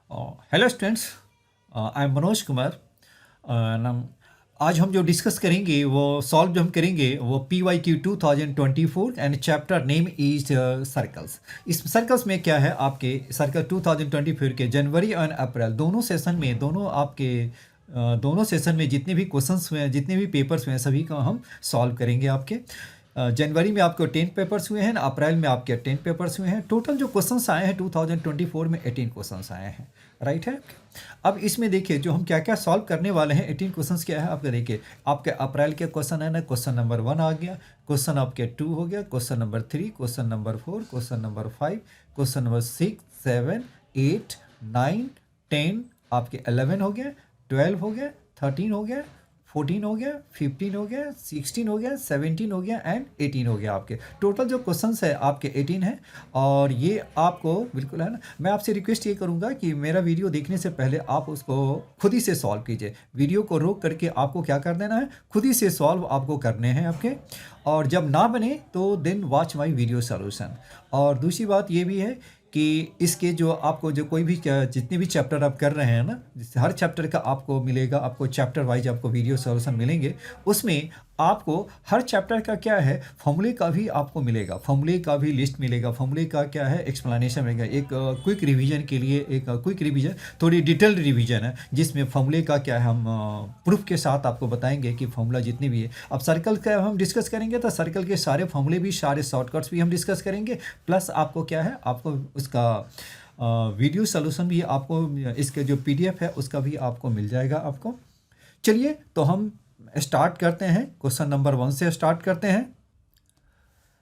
Hello students, I am Manoj Kumar. आज हम जो डिस्कस करेंगे वो सॉल्व जो हम करेंगे वो PYQ 2024 and chapter name is circles. इस सर्कल्स में क्या है, आपके सर्कल 2024 के जनवरी और अप्रैल दोनों सेशन में दोनों सेशन में जितने भी क्वेश्चंस हुए हैं, जितने भी पेपर्स हुए हैं, सभी का हम सॉल्व करेंगे। आपके जनवरी में आपको 10 पेपर्स हुए हैं, अप्रैल में आपके 10 पेपर्स हुए हैं। टोटल जो क्वेश्चंस आए हैं 2024 में 18 क्वेश्चंस आए हैं। राइट है। अब इसमें देखिए जो हम क्या क्या सॉल्व करने वाले हैं। 18 क्वेश्चंस क्या है आपका, देखिए आपके अप्रैल के क्वेश्चन है ना, क्वेश्चन नंबर 1 आ गया, क्वेश्चन आपके 2 हो गया, question number 3, question number 4, question number 5, question number 6, 7, 8, 9, 10, आपके 11 हो गया, 12 हो गया, 13 हो गया, 14 हो गया, 15 हो गया, 16 हो गया, 17 हो गया एंड 18 हो गया। आपके टोटल जो क्वेश्चंस है आपके 18 हैं। और ये आपको बिल्कुल है ना, मैं आपसे रिक्वेस्ट ये करूँगा कि मेरा वीडियो देखने से पहले आप उसको खुद ही से सॉल्व कीजिए। वीडियो को रोक करके आपको क्या कर देना है, खुद ही से सॉल्व आपको करने हैं आपके। और जब ना बने तो then watch my video solution. और दूसरी बात ये भी है कि इसके जो आपको जो कोई भी जितने भी चैप्टर आप कर रहे हैं ना, जिससे हर चैप्टर का आपको मिलेगा, आपको चैप्टर वाइज आपको वीडियो सॉल्यूशन मिलेंगे। उसमें आपको हर चैप्टर का क्या है, फॉर्मूले का भी आपको मिलेगा, फॉर्मूले का भी लिस्ट मिलेगा, फॉर्मूले का क्या है एक्सप्लेनेशन मिलेगा। एक क्विक रिवीजन के लिए एक क्विक रिवीजन, थोड़ी डिटेल्ड रिवीजन है, जिसमें फॉर्मूले का क्या है हम प्रूफ के साथ आपको बताएंगे कि फॉर्मूला जितने भी है। अब सर्कल का हम डिस्कस करेंगे तो सर्कल के सारे फॉर्मूले भी, सारे शॉर्टकट्स भी हम डिस्कस करेंगे। प्लस आपको क्या है, आपको उसका वीडियो सोल्यूशन भी आपको, इसके जो PDF है उसका भी आपको मिल जाएगा आपको। चलिए तो हम स्टार्ट करते हैं, क्वेश्चन नंबर 1 से स्टार्ट करते हैं।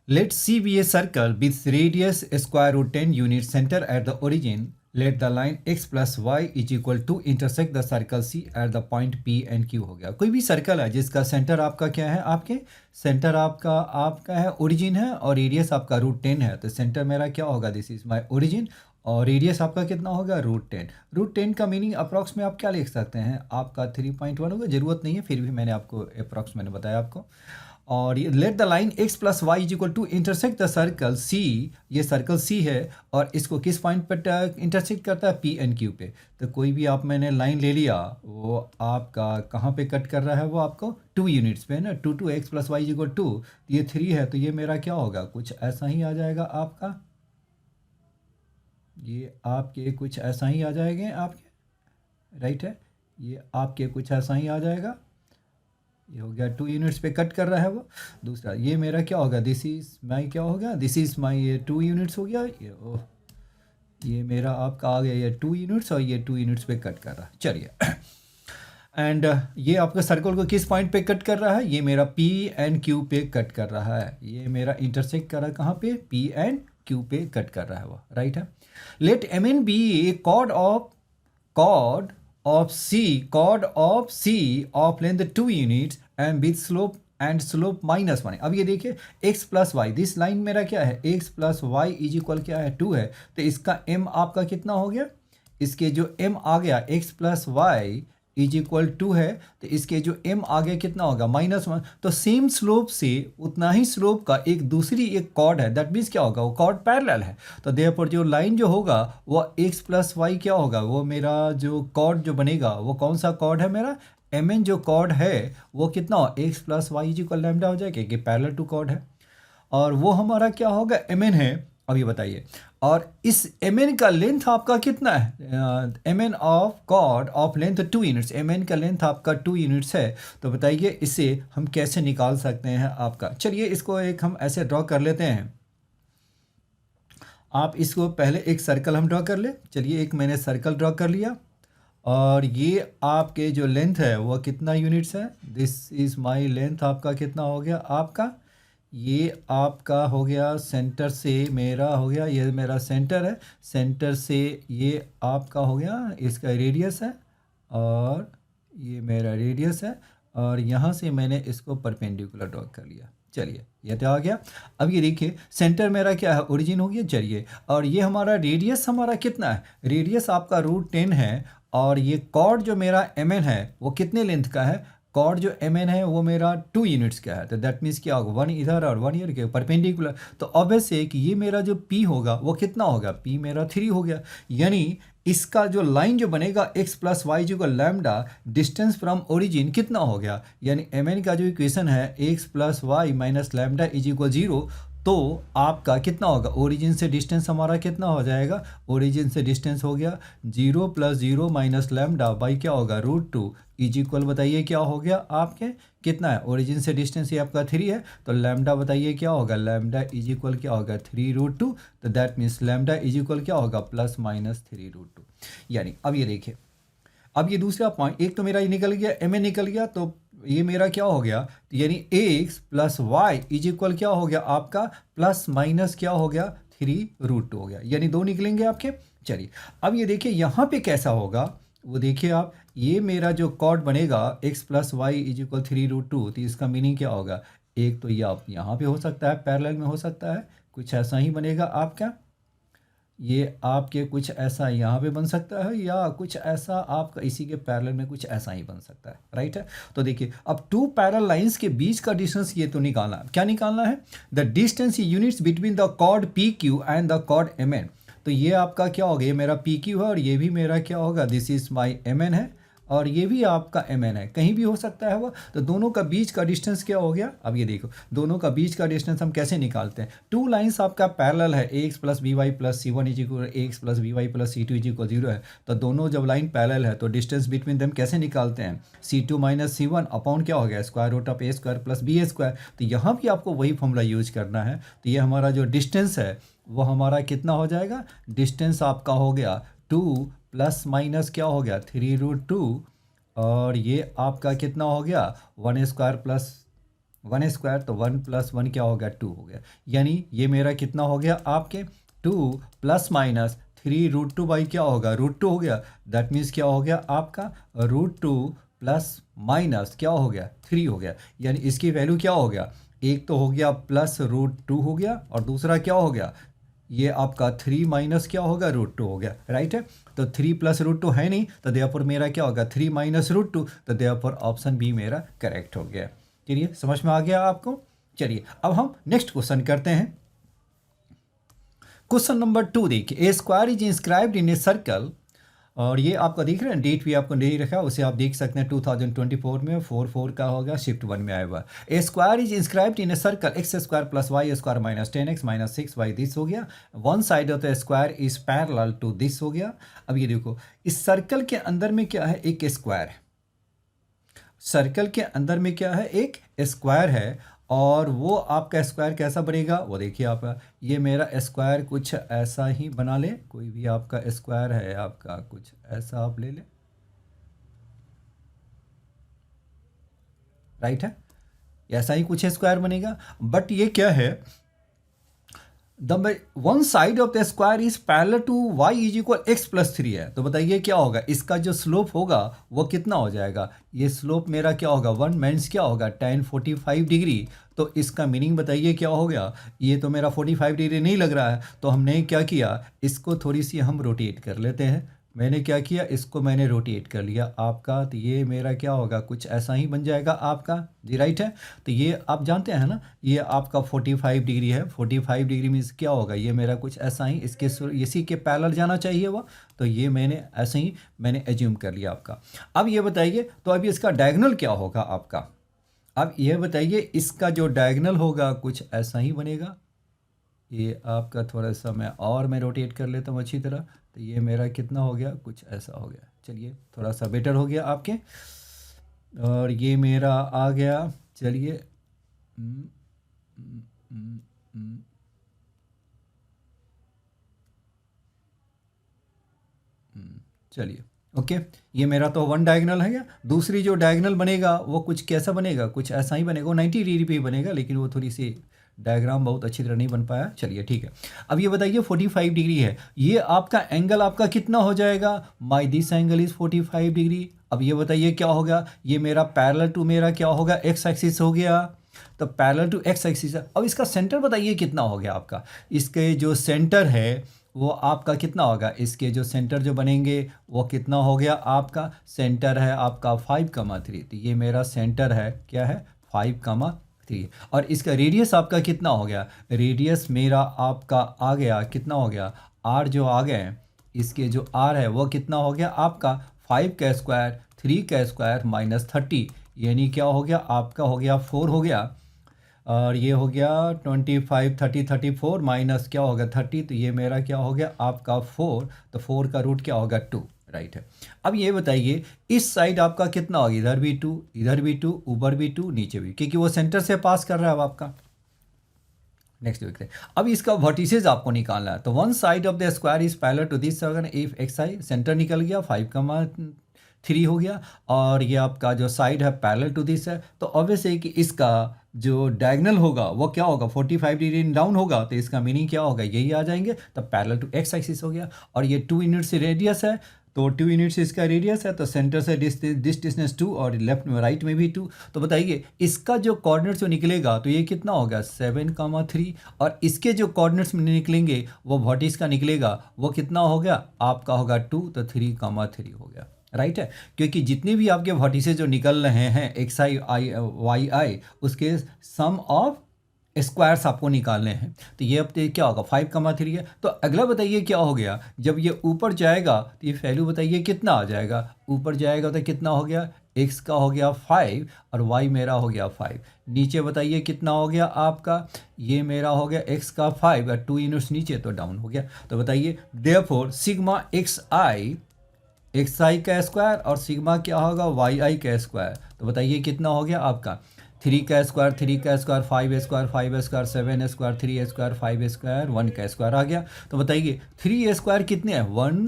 Let C be a circle with radius square root 10 unit center at the origin. Let the line x plus y is equal to intersect the circle C at the point P and Q। हो गया, कोई भी circle है जिसका centre आपका क्या है, आपके सेंटर आपका है ओरिजिन है, और रेडियस आपका √10 है। तो सेंटर मेरा क्या होगा, दिस इज माय ओरिजिन, और रेडियस आपका कितना होगा, √10। √10 का मीनिंग अप्रॉक्स में आप क्या लिख सकते हैं, आपका 3.1 होगा, ज़रूरत नहीं है, फिर भी मैंने आपको अप्रॉक्स मैंने बताया आपको। और ये let the line x plus y is equal to intersect the circle C। ये सर्कल C है और इसको किस पॉइंट पर इंटरसेक्ट करता है, P and Q पे। तो कोई भी आप मैंने लाइन ले लिया, वो आपका कहाँ पे कट कर रहा है, वो आपको 2 यूनिट्स पे है ना। 2 x plus y is equal to, ये 3 है, तो ये मेरा क्या होगा, कुछ ऐसा ही आ जाएगा आपका, ये आपके कुछ ऐसा ही आ जाएंगे आपके। राइट है, ये आपके कुछ ऐसा ही आ जाएगा। ये हो गया 2 यूनिट्स पे कट कर रहा है वो। दूसरा ये मेरा क्या होगा, दिस इज माई क्या होगा, दिस इज माई, ये 2 यूनिट्स हो गया, ये ओह, ये मेरा आपका आ गया ये 2 यूनिट्स, और ये 2 यूनिट्स पे कट कर रहा है। चलिए एंड ये आपका सर्कल को किस पॉइंट पे कट कर रहा है, ये मेरा P and Q पे कट कर रहा है। ये मेरा इंटरसेक्ट कर रहा है कहाँ पे, P and Q पे कट कर रहा है वो। राइट है। Let MN be a chord of C of length 2 units and with slope -1। अब ये देखिए x plus y, this line मेरा क्या है, x plus y is equal क्या है, 2 है। तो इसका m आपका कितना हो गया, इसके जो m आ गया x plus y is equal 2 है, तो इसके जो m आ गया कितना होगा, -1। तो सेम स्लोप से उतना ही स्लोप का एक कॉर्ड है, दैट मीन्स क्या होगा, वो कॉर्ड पैरेलल है। तो देयरफॉर जो लाइन जो होगा वो x प्लस वाई क्या होगा, वो मेरा जो कॉर्ड जो बनेगा वो कौन सा कॉर्ड है, मेरा MN जो कॉर्ड है वो कितना हो, x plus y is equal lambda हो जाएगा, कि पैरेलल टू कॉर्ड है, और वो हमारा क्या होगा, MN है। अब ये बताइए, और इस MN का लेंथ आपका कितना है, MN of chord of length 2 units, MN का लेंथ आपका 2 यूनिट्स है। तो बताइए इसे हम कैसे निकाल सकते हैं आपका। चलिए इसको एक हम ऐसे ड्रॉ कर लेते हैं। आप इसको पहले एक सर्कल हम ड्रॉ कर ले। चलिए एक मैंने सर्कल ड्रॉ कर लिया, और ये आपके जो लेंथ है वो कितना यूनिट्स है, दिस इज़ माई लेंथ, आपका कितना हो गया, आपका ये आपका हो गया सेंटर से मेरा हो गया, ये मेरा सेंटर है, सेंटर से ये आपका हो गया, इसका रेडियस है, और ये मेरा रेडियस है, और यहाँ से मैंने इसको परपेंडिकुलर ड्रॉ कर लिया। चलिए ये तो आ गया। अब ये देखिए सेंटर मेरा क्या है, ओरिजिन हो गया। चलिए, और ये हमारा रेडियस हमारा कितना है, रेडियस आपका √10 है, और ये कॉर्ड जो मेरा MN है वो कितने लेंथ का है, कॉर्ड जो एम एन है वो मेरा 2 यूनिट्स का है, तो दैट मीन्स क्या होगा, 1 इधर और 1 इधर के परपेंडिकुलर। तो ऑब्वियस है कि ये मेरा जो पी होगा वो कितना होगा, पी मेरा 3 हो गया। यानी इसका जो लाइन जो बनेगा x प्लस वाई जो लैम्डा डिस्टेंस फ्रॉम ओरिजिन कितना हो गया, यानी एम एन का जो इक्वेशन है x plus y minus lambda is equal 0, तो आपका कितना होगा, ओरिजिन से डिस्टेंस हमारा कितना हो जाएगा, ओरिजिन से डिस्टेंस हो गया 0 प्लस 0 माइनस लैम्डा बाई क्या होगा √2 इज इक्वल, बताइए क्या हो गया आपके, कितना है, ओरिजिन से डिस्टेंस ये आपका 3 है, तो लैम्डा बताइए क्या होगा, लैम्डा इज इक्वल क्या होगा 3√2, तो that means lambda is equal क्या होगा प्लस माइनस 3√2। यानी अब ये देखिए, अब ये दूसरा पॉइंट, एक तो मेरा ये निकल गया, एम ए निकल गया, तो ये मेरा क्या हो गया, तो यानी x plus y is equal क्या हो गया आपका प्लस माइनस क्या हो गया 3√2 हो गया, यानी 2 निकलेंगे आपके। चलिए अब ये देखिए यहाँ पे कैसा होगा, वो देखिए आप, ये मेरा जो कॉर्ड बनेगा x plus y is equal 3√2, तो इसका मीनिंग क्या होगा, एक तो ये आप यहाँ पे हो सकता है, पैरेलल में हो सकता है, कुछ ऐसा ही बनेगा आपका, ये आपके कुछ ऐसा यहाँ पे बन सकता है, या कुछ ऐसा आपका इसी के पैरेलल में कुछ ऐसा ही बन सकता है, राइट है। तो देखिए अब 2 पैरेलल लाइंस के बीच का डिस्टेंस ये तो निकालना है, क्या निकालना है, the distance units between the chord P Q and the chord M N. तो ये आपका क्या होगा, ये मेरा पी क्यू है और ये भी मेरा क्या होगा, this is my M N है, और ये भी आपका एम एन है, कहीं भी हो सकता है वो। तो दोनों का बीच का डिस्टेंस क्या हो गया, अब ये देखो दोनों का बीच का डिस्टेंस हम कैसे निकालते हैं, 2 लाइंस आपका पैरेलल है, x plus b y plus c one is equal x plus b y plus c two is equal 0 है, तो दोनों जब लाइन पैरेलल है तो डिस्टेंस बिटवीन देम कैसे निकालते हैं, C2 माइनस C1 अपॉन क्या हो गया square root of a square plus b a square. तो यहाँ भी आपको वही फॉर्मूला यूज करना है, तो ये हमारा जो डिस्टेंस है वो हमारा कितना हो जाएगा, डिस्टेंस आपका हो गया 2 प्लस माइनस क्या हो गया 3√2, और ये आपका कितना हो गया 1 स्क्वायर प्लस 1 स्क्वायर, तो 1 प्लस 1 क्या हो गया 2 हो गया, यानी ये मेरा कितना हो गया आपके 2 प्लस माइनस 3√2 बाई क्या होगा √2 हो गया, दैट मीन्स क्या हो गया आपका √2 प्लस माइनस क्या हो गया 3 हो गया, यानी इसकी वैल्यू क्या हो गया, एक तो हो गया प्लस √2 हो गया और दूसरा क्या हो गया, ये आपका 3 माइनस क्या होगा √2 हो गया, राइट है। तो 3 प्लस √2 है नहीं, तो देयरफॉर मेरा क्या होगा 3 माइनस √2, तो देयरफॉर ऑप्शन बी मेरा करेक्ट हो गया। चलिए समझ में आ गया आपको। चलिए अब हम नेक्स्ट क्वेश्चन करते हैं। क्वेश्चन नंबर 2 देखिए, a square is inscribed in a circle, और ये आपका देख रहे हैं, डेट भी आपको नहीं रखा, उसे आप देख सकते हैं 2024 में 4 का होगा, शिफ्ट 1 में आएगा। A square is inscribed in a circle x square plus Y square minus 10x minus 6y, this हो गया, one side of the square is parallel to this हो गया। अब ये देखो, इस सर्कल के अंदर में क्या है, एक स्क्वायर है, सर्कल के अंदर में क्या है, एक स्क्वायर है, और वो आपका स्क्वायर कैसा बनेगा, वो देखिए आपका, ये मेरा स्क्वायर कुछ ऐसा ही बना ले, कोई भी आपका स्क्वायर है आपका कुछ ऐसा आप ले ले, राइट है, ऐसा ही कुछ स्क्वायर बनेगा, बट ये क्या है, the one side of the square is parallel to y is equal x plus 3 है, तो बताइए क्या होगा, इसका जो स्लोप होगा वो कितना हो जाएगा, ये स्लोप मेरा क्या होगा 1 मीन्स क्या होगा tan 45 डिग्री, तो इसका मीनिंग बताइए क्या हो गया, ये तो मेरा 45 डिग्री नहीं लग रहा है, तो हमने क्या किया, इसको थोड़ी सी हम रोटेट कर लेते हैं, मैंने क्या किया, इसको मैंने रोटेट कर लिया आपका, तो ये मेरा क्या होगा कुछ ऐसा ही बन जाएगा आपका जी, राइट है। तो ये आप जानते हैं ना, ये आपका 45 डिग्री है, 45 डिग्री मीन्स क्या होगा, ये मेरा कुछ ऐसा ही इसके इसी के पैरेलल जाना चाहिए वो, तो ये मैंने ऐसे ही मैंने एज्यूम कर लिया आपका। अब ये बताइए, तो अभी इसका डायगोनल क्या होगा आपका, अब ये बताइए इसका जो डायगोनल होगा कुछ ऐसा ही बनेगा, ये आपका थोड़ा सा मैं रोटेट कर लेता हूँ अच्छी तरह, तो ये मेरा कितना हो गया कुछ ऐसा हो गया, चलिए थोड़ा सा बेटर हो गया आपके, और ये मेरा आ गया, चलिए चलिए ओके, ये मेरा तो 1 डायगोनल है गया, दूसरी जो डायगोनल बनेगा वो कुछ कैसा बनेगा, कुछ ऐसा ही बनेगा, वो 90 डिग्री पे ही बनेगा, लेकिन वो थोड़ी सी डायग्राम बहुत अच्छी तरह नहीं बन पाया, चलिए ठीक है। अब ये बताइए 45 डिग्री है, ये आपका एंगल आपका कितना हो जाएगा, my this angle is 45 degree. अब ये बताइए क्या होगा, ये मेरा पैरेलल टू मेरा क्या होगा एक्स एक्सिस हो गया, तो पैरेलल टू एक्स एक्सिस। अब इसका सेंटर बताइए कितना हो गया आपका, इसके जो सेंटर है वो आपका कितना होगा, इसके जो सेंटर जो बनेंगे वो कितना हो गया, आपका सेंटर है आपका 5,3, तो ये मेरा सेंटर है क्या है 5,3। और इसका रेडियस आपका कितना हो गया, रेडियस मेरा आपका आ गया कितना हो गया, आर जो आ गए, इसके जो आर है वो कितना हो गया आपका 5 का स्क्वायर 3 का स्क्वायर -30, यानी क्या हो गया आपका हो गया 4 हो गया। और ये हो गया 25 30 34 माइनस क्या होगा 30, तो ये मेरा क्या हो गया आपका 4, तो 4 का रूट क्या होगा 2, राइट है। अब ये बताइए इस साइड आपका कितना होगा, इधर भी 2 इधर भी 2 ऊपर भी 2 नीचे भी, क्योंकि वो सेंटर से पास कर रहा है अब आपका। नेक्स्ट देखते हैं, अब इसका वर्टिसेस आपको निकालना है, तो one side of the square is parallel to this if x I, centre निकल गया 5,3 हो गया, और ये आपका जो साइड है पैरेलल टू दिस है, तो ऑब्वियस है कि इसका जो डायगोनल होगा वो क्या होगा 45 डिग्री डाउन होगा, तो इसका मीनिंग क्या होगा यही आ जाएंगे, तो पैरेलल टू एक्स एक्सिस हो गया। और ये 2 यूनिट्स रेडियस है, तो 2 यूनिट्स इसका रेडियस है, तो सेंटर से डिस्टेंस 2 और लेफ्ट में राइट में भी 2, तो बताइए इसका जो कोऑर्डिनेट्स जो निकलेगा तो ये कितना होगा 7,3, और इसके जो कोऑर्डिनेट्स निकलेंगे वो वर्टिस का निकलेगा वो कितना हो गया आपका होगा 2, तो 3,3 हो गया, राइट है। क्योंकि जितने भी आपके वर्टिसेस जो निकल रहे हैं एक्स आई आई वाई आई, उसके सम ऑफ स्क्वायर्स आपको निकालने हैं, तो ये अब क्या होगा 5,3 है। तो अगला बताइए क्या हो गया, जब ये ऊपर जाएगा तो ये वैल्यू बताइए कितना आ जाएगा, ऊपर जाएगा तो कितना हो गया x का हो गया 5 और y मेरा हो गया 5, नीचे बताइए कितना हो गया आपका, ये मेरा हो गया x का 5 और 2 यूनिट्स नीचे तो डाउन हो गया। तो बताइए देयरफॉर सिग्मा एक्स आई का स्क्वायर और सिग्मा क्या होगा वाई आई का स्क्वायर, तो बताइए कितना हो गया आपका 3 का स्क्वायर 5 स्क्वायर 7 स्क्वायर 3 स्क्वायर 1 का स्क्वायर आ गया। तो बताइए 3 स्क्वायर कितने हैं 1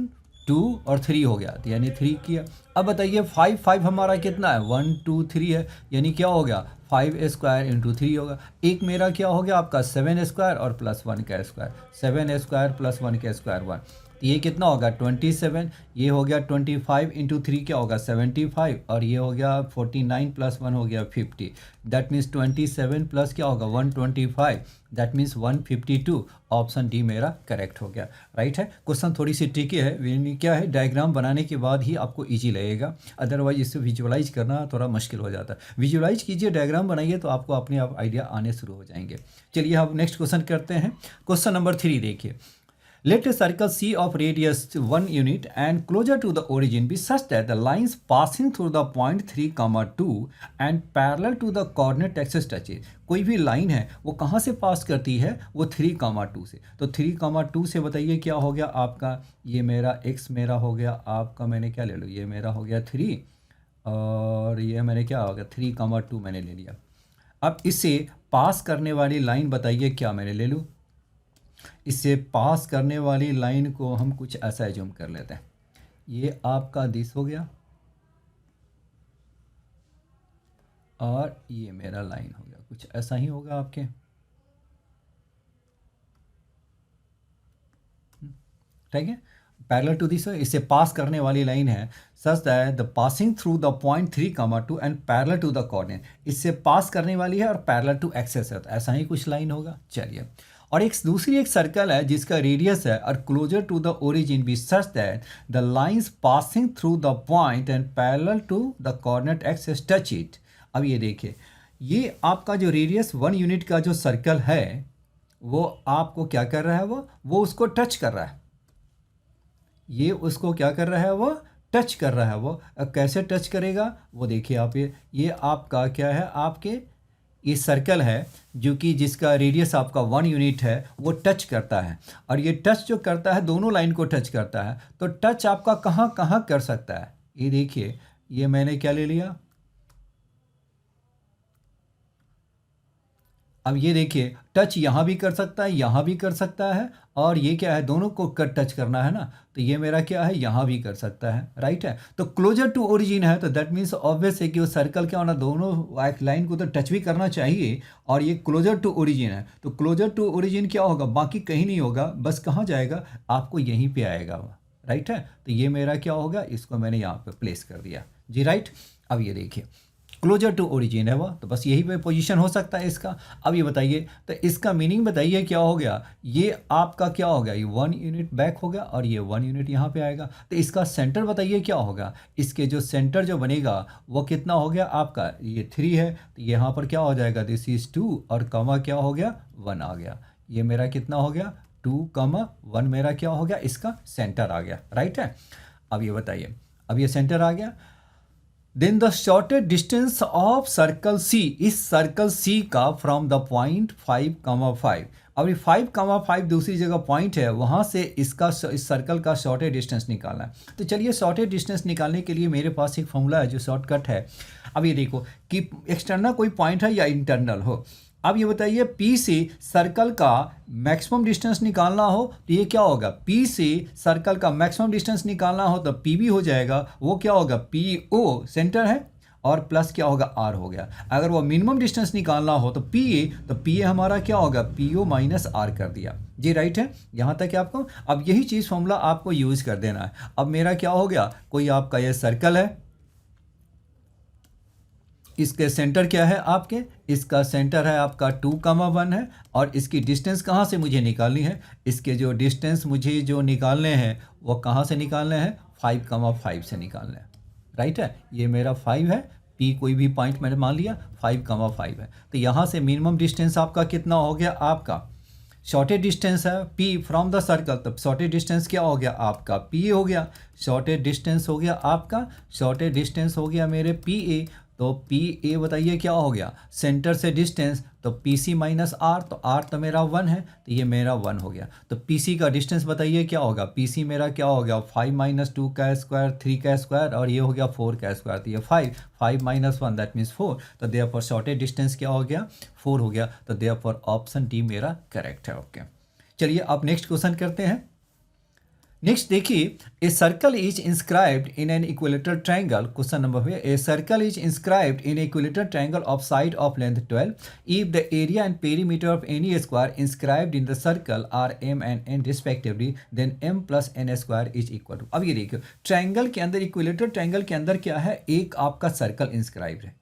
2 और 3 हो गया, तो यानी 3 किया। अब बताइए 5 हमारा कितना है 1 2 3 है, यानी क्या हो गया 5 स्क्वायर इंटू 3 होगा। एक मेरा क्या हो गया आपका 7 स्क्वायर और प्लस 1 का स्क्वायर, 7 स्क्वायर प्लस 1 का स्क्वायर 1, तो ये कितना होगा 27, ये हो गया 25 इंटू 3 क्या होगा 75, और ये हो गया 49 प्लस 1 हो गया 50, दैट मीन्स 27 प्लस क्या होगा 125, दैट मीन्स 152। ऑप्शन डी मेरा करेक्ट हो गया, राइट है। क्वेश्चन थोड़ी सी ट्रिकी है, यानी क्या है डायग्राम बनाने के बाद ही आपको इजी लगेगा, अदरवाइज इसे विजुअलाइज करना थोड़ा मुश्किल हो जाता है। विजुअलाइज कीजिए, डायग्राम बनाइए तो आपको अपने आप आइडिया आने शुरू हो जाएंगे। चलिए अब नेक्स्ट क्वेश्चन करते हैं। क्वेश्चन नंबर 3 देखिए, let a circle C of radius 1 unit and closer to the origin be such that the lines passing through the point 3, 2 and parallel to the coordinate axis touch it। कोई भी line है वो कहाँ से pass करती है, वो 3, 2 से। तो 3, 2 से बताइए क्या हो गया आपका, ये मेरा x मेरा हो गया आपका, मैंने क्या ले लो, ये मेरा हो गया 3 और ये मैंने क्या हो गया 3, 2 मैंने ले लिया। अब इससे पास करने वाली लाइन बताइए क्या मैंने ले लूँ, इससे पास करने वाली लाइन को हम कुछ ऐसा एज्यूम कर लेते हैं, ये आपका दिस हो गया और ये मेरा लाइन हो गया, कुछ ऐसा ही होगा आपके। ठीक है, पैरेलल टू दिस इससे पास करने वाली लाइन है such that the passing through the point 3, 2 and parallel to the coordinate, इससे पास करने वाली है और पैरेलल टू एक्सिस है, तो ऐसा ही कुछ लाइन होगा। चलिए, और एक दूसरी एक सर्कल है जिसका रेडियस है और closer to the origin be such that the lines passing through the point and parallel to the coordinate axis touch it. अब ये देखिए, ये आपका जो रेडियस 1 यूनिट का जो सर्कल है वो आपको क्या कर रहा है, वो उसको टच कर रहा है, ये उसको क्या कर रहा है, वो टच कर रहा है। वो अब कैसे टच करेगा वो देखिए आप, ये आपका क्या है, आपके ये सर्कल है जो कि जिसका रेडियस आपका 1 यूनिट है, वो टच करता है, और ये टच जो करता है दोनों लाइन को टच करता है। तो टच आपका कहाँ कहाँ कर सकता है, ये देखिए, ये मैंने क्या ले लिया, अब ये देखिए टच यहाँ भी कर सकता है, यहाँ भी कर सकता है, और ये क्या है दोनों को टच करना है ना, तो ये मेरा क्या है यहाँ भी कर सकता है, राइट है। तो क्लोजर टू ओरिजिन है, तो दैट मीन्स ऑब्वियस है कि वो सर्कल क्या होना, दोनों लाइन को तो टच भी करना चाहिए, और ये क्लोजर टू ओरिजिन है, तो क्लोजर टू ओरिजिन क्या होगा, बाकी कहीं नहीं होगा, बस कहाँ जाएगा, आपको यहीं पे आएगा, राइट है। तो ये मेरा क्या होगा, इसको मैंने यहाँ पे प्लेस कर दिया जी, राइट। अब ये देखिए क्लोजर टू ओरिजिन है वो, तो बस यही पे पोजीशन हो सकता है इसका। अब ये बताइए, तो इसका मीनिंग बताइए क्या हो गया, ये आपका क्या हो गया, ये 1 यूनिट बैक हो गया और ये 1 यूनिट यहाँ पे आएगा। तो इसका सेंटर बताइए क्या होगा, इसके जो सेंटर जो बनेगा वो कितना हो गया आपका, ये 3 है, तो यहाँ पर क्या हो जाएगा, दिस इज़ 2 और कमा क्या हो गया, 1 आ गया। ये मेरा कितना हो गया, 2, 1 मेरा क्या हो गया, इसका सेंटर आ गया, राइट है। अब ये बताइए, अब ये सेंटर आ गया, then the shortest distance of circle C, इस सर्कल सी का फ्रॉम द पॉइंट 5, 5। अब ये 5, 5 दूसरी जगह पॉइंट है, वहाँ से इसका इस सर्कल का शॉर्टेस्ट डिस्टेंस निकालना है। तो चलिए शॉर्टेस्ट डिस्टेंस निकालने के लिए मेरे पास एक फॉर्मूला है जो शॉर्टकट है। अब ये देखो कि एक्सटर्नल कोई पॉइंट है या इंटरनल हो। अब ये बताइए P से सर्कल का मैक्सिमम डिस्टेंस निकालना हो तो ये क्या होगा, P से सर्कल का मैक्सिमम डिस्टेंस निकालना हो तो P भी हो जाएगा, वो क्या होगा, PO सेंटर है और प्लस क्या होगा, R हो गया। अगर वो मिनिमम डिस्टेंस निकालना हो तो PA, तो PA हमारा क्या होगा, PO माइनस R कर दिया जी, राइट है। यहाँ तक है आपको। अब यही चीज़ फॉर्मूला आपको यूज़ कर देना है। अब मेरा क्या हो गया, कोई आपका ये सर्कल है, इसके सेंटर क्या है आपके, इसका सेंटर है आपका 2, 1 है और इसकी डिस्टेंस कहाँ से मुझे निकालनी है, इसके जो डिस्टेंस मुझे जो निकालने हैं वो कहाँ से निकालने हैं, 5, 5 से निकालने हैं, राइट है। ये मेरा 5 है, P कोई भी पॉइंट मैंने मान लिया, 5, 5 है। तो यहाँ से मिनिमम डिस्टेंस आपका कितना हो गया, आपका शॉर्टेज डिस्टेंस है P फ्रॉम द सर्कल, तो शॉर्टेज डिस्टेंस क्या हो गया आपका, PA हो गया। शॉर्टेज डिस्टेंस हो गया आपका, शॉर्टेज डिस्टेंस हो गया मेरे PA, तो PA बताइए क्या हो गया, सेंटर से डिस्टेंस, तो PC माइनस R, तो R तो मेरा 1 है, तो ये मेरा 1 हो गया। तो PC का डिस्टेंस बताइए क्या होगा, PC मेरा क्या हो गया, 5 - 2 का स्क्वायर, 3 का स्क्वायर और ये हो गया 4 का स्क्वायर, तो ये 5 - 1 दैट मीन्स 4। तो देयरफॉर शॉर्टेज डिस्टेंस क्या हो गया, 4 हो गया। तो देयरफॉर ऑप्शन डी मेरा करेक्ट है। ओके, चलिए अब नेक्स्ट क्वेश्चन करते हैं। नेक्स्ट देखिए, a circle is inscribed in an equilateral triangle, question number है, a circle is inscribed in equilateral triangle of side of length 12 if the area and perimeter of any square inscribed in the circle are m and n रिस्पेक्टिवली, then m + n square is equal to. अब ये देखिए, triangle के अंदर, equilateral triangle के अंदर क्या है, एक आपका सर्कल इंस्क्राइब्ड है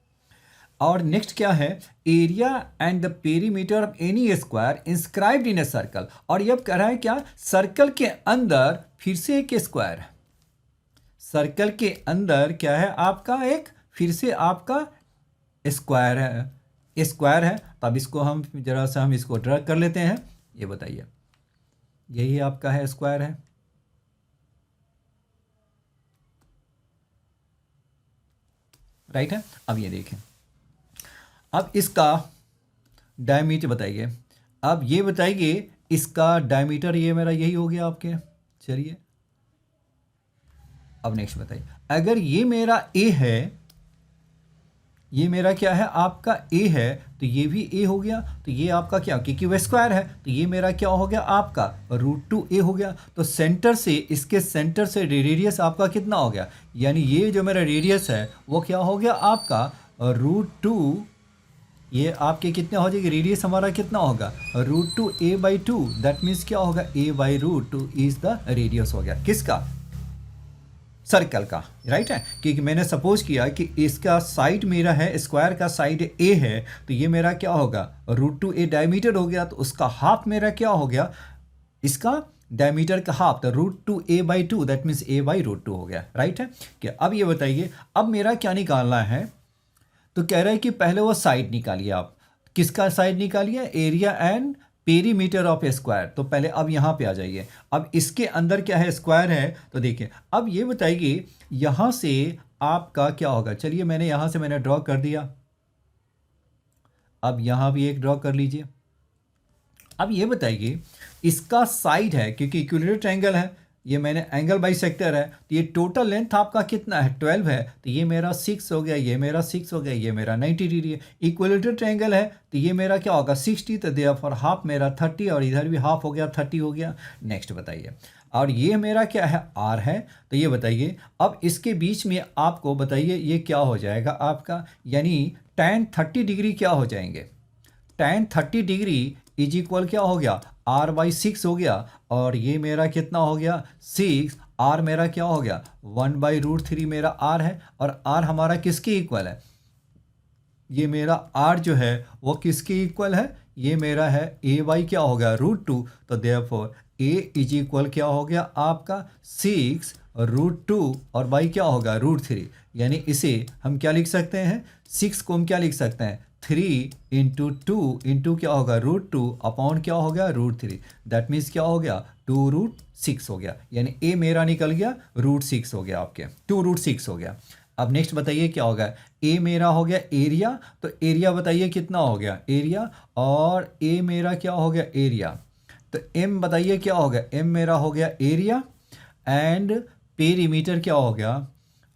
और नेक्स्ट क्या है, area and the perimeter of any square inscribed in a circle, और ये कह रहा है क्या, सर्कल के अंदर फिर से एक स्क्वायर है, सर्कल के अंदर क्या है आपका, एक फिर से आपका स्क्वायर है, स्क्वायर है। तब इसको हम जरा सा हम इसको ड्रा कर लेते हैं। ये बताइए, यही आपका है स्क्वायर है, राइट है। अब ये देखें, अब इसका डायमीटर बताइए, अब ये बताइए इसका डायमीटर, ये मेरा यही हो गया आपके। चलिए अब नेक्स्ट बताइए, अगर ये मेरा A है, ये मेरा क्या है आपका A है, तो ये भी A हो गया, तो ये आपका क्या, क्योंकि वह स्क्वायर है, तो ये मेरा क्या हो गया आपका √2A हो गया। तो सेंटर से, इसके सेंटर से रेडियस आपका कितना हो गया, यानी ये जो मेरा रेडियस है वो क्या हो गया आपका √2, ये आपके कितना हो जाएगी, रेडियस हमारा कितना होगा √2A/2, दैट मीन्स क्या होगा, A/√2 इज द रेडियस हो गया, किसका, सर्कल का, राइट है। क्योंकि मैंने सपोज किया कि इसका साइड मेरा है, स्क्वायर का साइड A है, तो ये मेरा क्या होगा √2A डायमीटर हो गया, तो उसका हाफ मेरा क्या हो गया, इसका डायमीटर का हाफ, तो √2A/2 दैट मीन्स A/√2 हो गया, राइट है क्या। अब ये बताइए, अब मेरा क्या निकालना है, तो कह रहा है कि पहले वो साइड निकालिए आप, किसका साइड निकालिए, area and perimeter of square. तो पहले अब यहाँ पे आ जाइए, अब इसके अंदर क्या है, स्क्वायर है, तो देखिए अब ये बताइए यहाँ से आपका क्या होगा। चलिए मैंने यहाँ से मैंने ड्रॉ कर दिया, अब यहाँ भी एक ड्रॉ कर लीजिए। अब ये बताइए इसका साइड है, क्योंकि इक्विलेटरल ट्रायंगल है, ये मैंने एंगल बाइसेक्टर है, तो ये टोटल लेंथ आपका कितना है 12 है, तो ये मेरा 6 हो गया, ये मेरा 6 हो गया, ये मेरा 90 डिग्री है। इक्विलेटरल ट्रायंगल है तो ये मेरा क्या होगा 60, तो देयरफॉर हाफ मेरा 30 और इधर भी हाफ हो गया 30 हो गया। नेक्स्ट बताइए, और ये मेरा क्या है R है, तो ये बताइए अब इसके बीच में आपको बताइए ये क्या हो जाएगा आपका, यानी tan 30 डिग्री क्या हो जाएंगे, tan 30 डिग्री इज इक्वल क्या हो गया R/6 हो गया, और ये मेरा कितना हो गया 6, R मेरा क्या हो गया 1/√3 मेरा R है, और R हमारा किसके इक्वल है, ये मेरा आर जो है वो किसके इक्वल है, ये मेरा है ए वाई क्या हो गया √2, तो देयरफॉर ए इज इक्वल क्या हो गया आपका 6 √2 और वाई क्या होगा √3। यानी इसे हम क्या लिख सकते हैं, 6 को हम क्या लिख सकते हैं 3 × 2 × क्या होगा √2 अपॉन क्या हो गया √3। दैट मीन्स क्या हो गया 2√6 हो गया। यानी ए मेरा निकल गया √6 हो गया, आपके 2√6 हो गया। अब नेक्स्ट बताइए क्या होगा, ए मेरा हो गया एरिया, तो एरिया बताइए कितना हो गया एरिया, और ए मेरा क्या हो गया एरिया, तो एम बताइए क्या हो गया, एम मेरा हो गया एरिया, एंड पेरीमीटर क्या हो गया,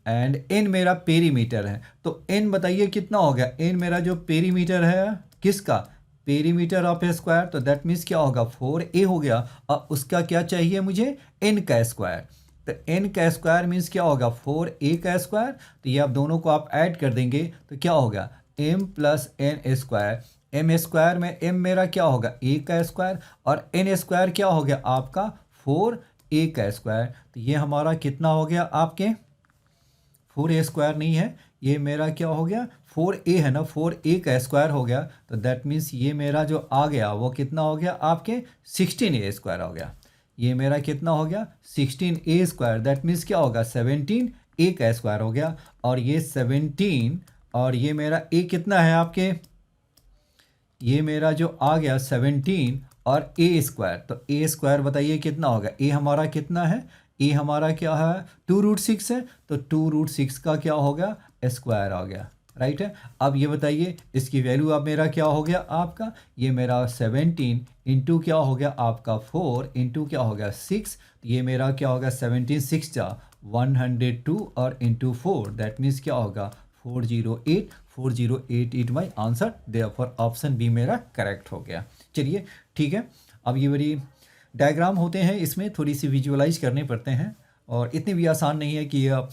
एंड एन मेरा पेरीमीटर है। तो एन बताइए कितना हो गया, एन मेरा जो पेरीमीटर है किसका, पेरीमीटर ऑफ ए स्क्वायर, तो दैट मीन्स क्या होगा 4a हो गया। और उसका क्या चाहिए मुझे, एन का स्क्वायर, तो एन का स्क्वायर मीन्स क्या होगा 4a का स्क्वायर। तो ये आप दोनों को आप ऐड कर देंगे तो क्या होगा m + n square, m square में m मेरा क्या होगा a का स्क्वायर, और n स्क्वायर क्या हो गया आपका 4a का स्क्वायर। तो ये हमारा कितना हो गया आपके 4a स्क्वायर नहीं है, ये मेरा क्या हो गया 4a है ना, 4a का स्क्वायर हो गया। तो दैट मीन्स ये मेरा जो आ गया वो कितना हो गया आपके 16a स्क्वायर हो गया। ये मेरा कितना हो गया 16a स्क्वायर, दैट मीन्स क्या होगा 17a का स्क्वायर हो गया। और ये 17 और ये मेरा a कितना है आपके, ये मेरा जो आ गया 17 और a स्क्वायर, तो a स्क्वायर बताइए कितना होगा, a हमारा कितना है, a हमारा क्या है 2√6 है, तो 2√6 का क्या होगा स्क्वायर आ गया, राइट है। अब ये बताइए इसकी वैल्यू अब मेरा क्या हो गया आपका, ये मेरा 17 इंटू क्या हो गया आपका 4 इंटू क्या हो गया 6, तो ये मेरा क्या होगा 17 6 जा 102 और इंटू 4, दैट मीन्स क्या होगा 408 it my answer, therefore option b मेरा करेक्ट हो गया। चलिए ठीक है, अब ये मेरी डायग्राम होते हैं, इसमें थोड़ी सी विजुअलाइज करने पड़ते हैं, और इतनी भी आसान नहीं है कि आप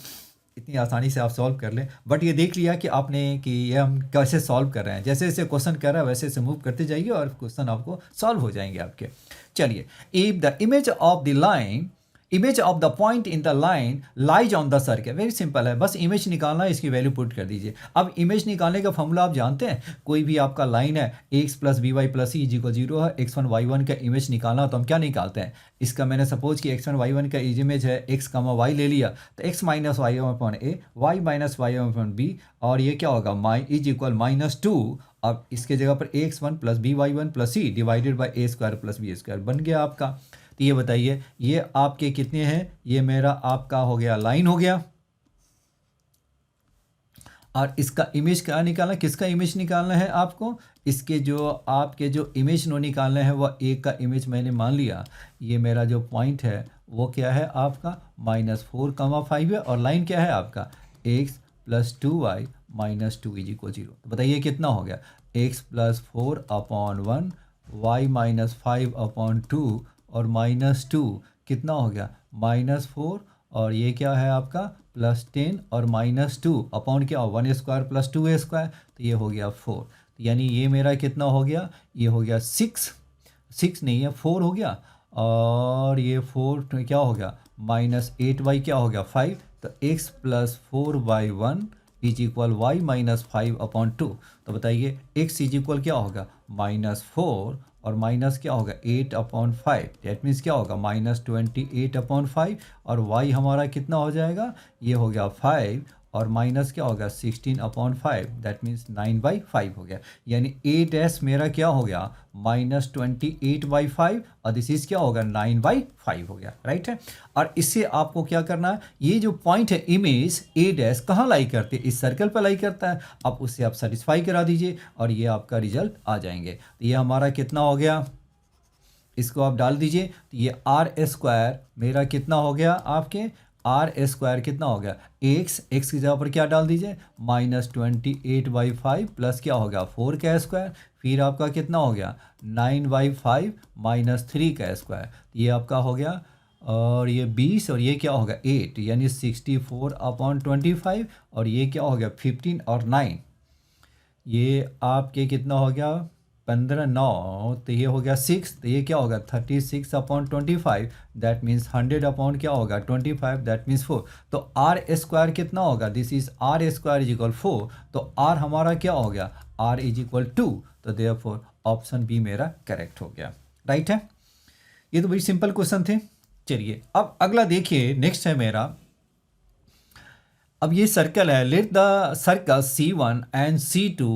इतनी आसानी से आप सॉल्व कर लें, बट ये देख लिया कि आपने कि ये हम कैसे सॉल्व कर रहे हैं, जैसे जैसे क्वेश्चन कर रहा है वैसे वैसे मूव करते जाइए और क्वेश्चन आपको सॉल्व हो जाएंगे आपके। चलिए, if the image of the point in the line lies on the circle, very simple है, बस इमेज निकालना है, इसकी वैल्यू पुट कर दीजिए। अब इमेज निकालने का फॉर्मूला आप जानते हैं, कोई भी आपका लाइन है x + by + c = 0 है, x1 y1 का इमेज निकालना तो हम क्या निकालते हैं, इसका मैंने सपोज कि x1 y1 का इमेज है x, y ले लिया, तो x - y/a, y - y/b, और ये क्या होगा y = -2। अब इसके जगह पर ax1 + by1 + c divided by a² + b² बन गया आपका। तो ये बताइए ये आपके कितने हैं, ये मेरा आपका हो गया लाइन हो गया, और इसका इमेज क्या निकालना, किसका इमेज निकालना है आपको, इसके जो आपके जो इमेज नो निकालना है वह एक का इमेज मैंने मान लिया, ये मेरा जो पॉइंट है वो क्या है आपका -4, 5 है, और लाइन क्या है आपका x + 2y - 2 = 0। तो बताइए कितना हो गया x + 4/1 y - 5/2 और -2 कितना हो गया -4, और ये क्या है आपका +10 और -2 अपॉन क्या 1² + 2a², तो ये हो गया 4। यानी ये मेरा कितना हो गया, ये हो गया 6 नहीं है 4 हो गया, और ये 4 क्या हो गया -8y क्या हो गया 5, तो x + 4/1 = y - 5/2। तो बताइए x = क्या होगा -4 और माइनस क्या होगा 8/5, दैट मीन्स क्या होगा -28/5, और y हमारा कितना हो जाएगा, ये हो गया 5 और माइनस क्या होगा 16/5, दैट मीन्स 9/5 हो गया। यानी a' मेरा क्या हो गया -28/5 और दिस इज क्या होगा 9/5 हो गया, राइट है। और इससे आपको क्या करना है, ये जो पॉइंट है इमेज a' कहाँ लाई करते हैं, इस सर्कल पर लाई करता है, अब उससे आप सेटिस्फाई करा दीजिए और ये आपका रिजल्ट आ जाएंगे। तो ये हमारा कितना हो गया, इसको आप डाल दीजिए, तो ये r² मेरा कितना हो गया आपके r² कितना हो गया x की जगह पर क्या डाल दीजिए -28/5 प्लस क्या होगा 4 का स्क्वायर, फिर आपका कितना हो गया 9/5 - 3 का स्क्वायर, ये आपका हो गया, और ये 20 और ये क्या होगा 8, यानी 64/25, और ये क्या हो गया 15 और 9, ये आपके कितना हो गया 15 9, तो ये हो गया 6, तो ये क्या होगा 36/25, दैट मीन्स 100 अपॉन क्या होगा 25, दैट मीन्स 4। तो आर स्क्वायर कितना होगा, this is r square is equal 4, तो आर हमारा क्या हो गया आर इज इक्वल 2, तो देयरफॉर ऑप्शन बी मेरा करेक्ट हो गया, राइट है। ये तो बड़ी सिंपल क्वेश्चन थे। चलिए अब अगला देखिए, नेक्स्ट है मेरा, अब ये सर्कल है, let the circle C1 and C2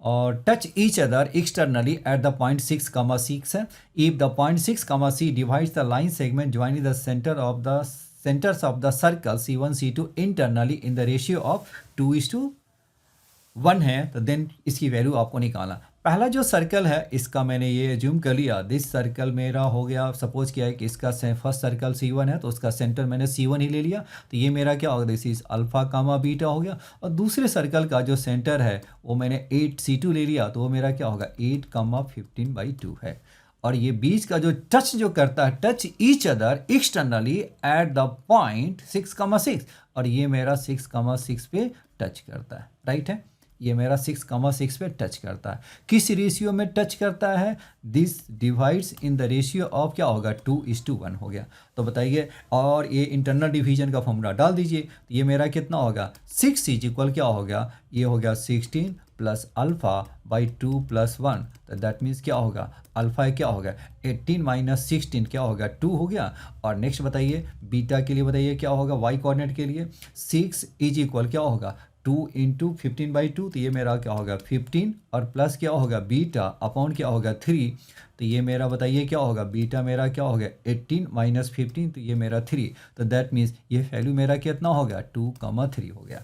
और touch each other externally eight the point 6, है। If the point 6, C divides the line segment joining the centres of the circle C1 C2 internally in the ratio of 2:1 है, तो then इसकी value आपको निकालना। पहला जो circle है इसका मैंने ये एज्यूम कर लिया, दिस सर्कल मेरा हो गया, सपोज किया है कि इसका फर्स्ट सर्कल C1 है, तो उसका सेंटर मैंने C1 ही ले लिया, तो ये मेरा क्या होगा, this is alpha comma beta हो गया। और दूसरे सर्कल का जो सेंटर है वो मैंने 8C2 ले लिया, तो वो मेरा क्या होगा 8,15/2 है। और ये बीच का जो टच जो करता है, touch each other externally eight the point 6,6, और ये मेरा 6,6 पे टच करता है, राइट है। ये मेरा 6,6 पे टच करता है। किस रेशियो में टच करता है, this divides in the ratio of क्या होगा 2:1 हो गया। तो बताइए, और ये इंटरनल डिवीजन का फॉर्मूला डाल दीजिए, तो ये मेरा कितना होगा 6 इज इक्वल क्या हो गया, ये हो गया 16 प्लस अल्फ़ा बाई 2 + 1, तो दैट मीन्स क्या होगा अल्फ़ा क्या होगा 18 माइनस 16 क्या होगा 2 हो गया। और नेक्स्ट बताइए बीटा के लिए, बताइए क्या होगा वाई कोऑर्डिनेट के लिए 6 इज इक्वल क्या होगा 2 × 15/2, तो ये मेरा क्या होगा 15, और प्लस क्या होगा बीटा अपॉन क्या होगा 3, तो ये मेरा बताइए क्या होगा बीटा मेरा क्या होगा 18 माइनस 15, तो ये मेरा 3, तो दैट मीन्स ये वैल्यू मेरा कितना हो गया 2,3 हो गया।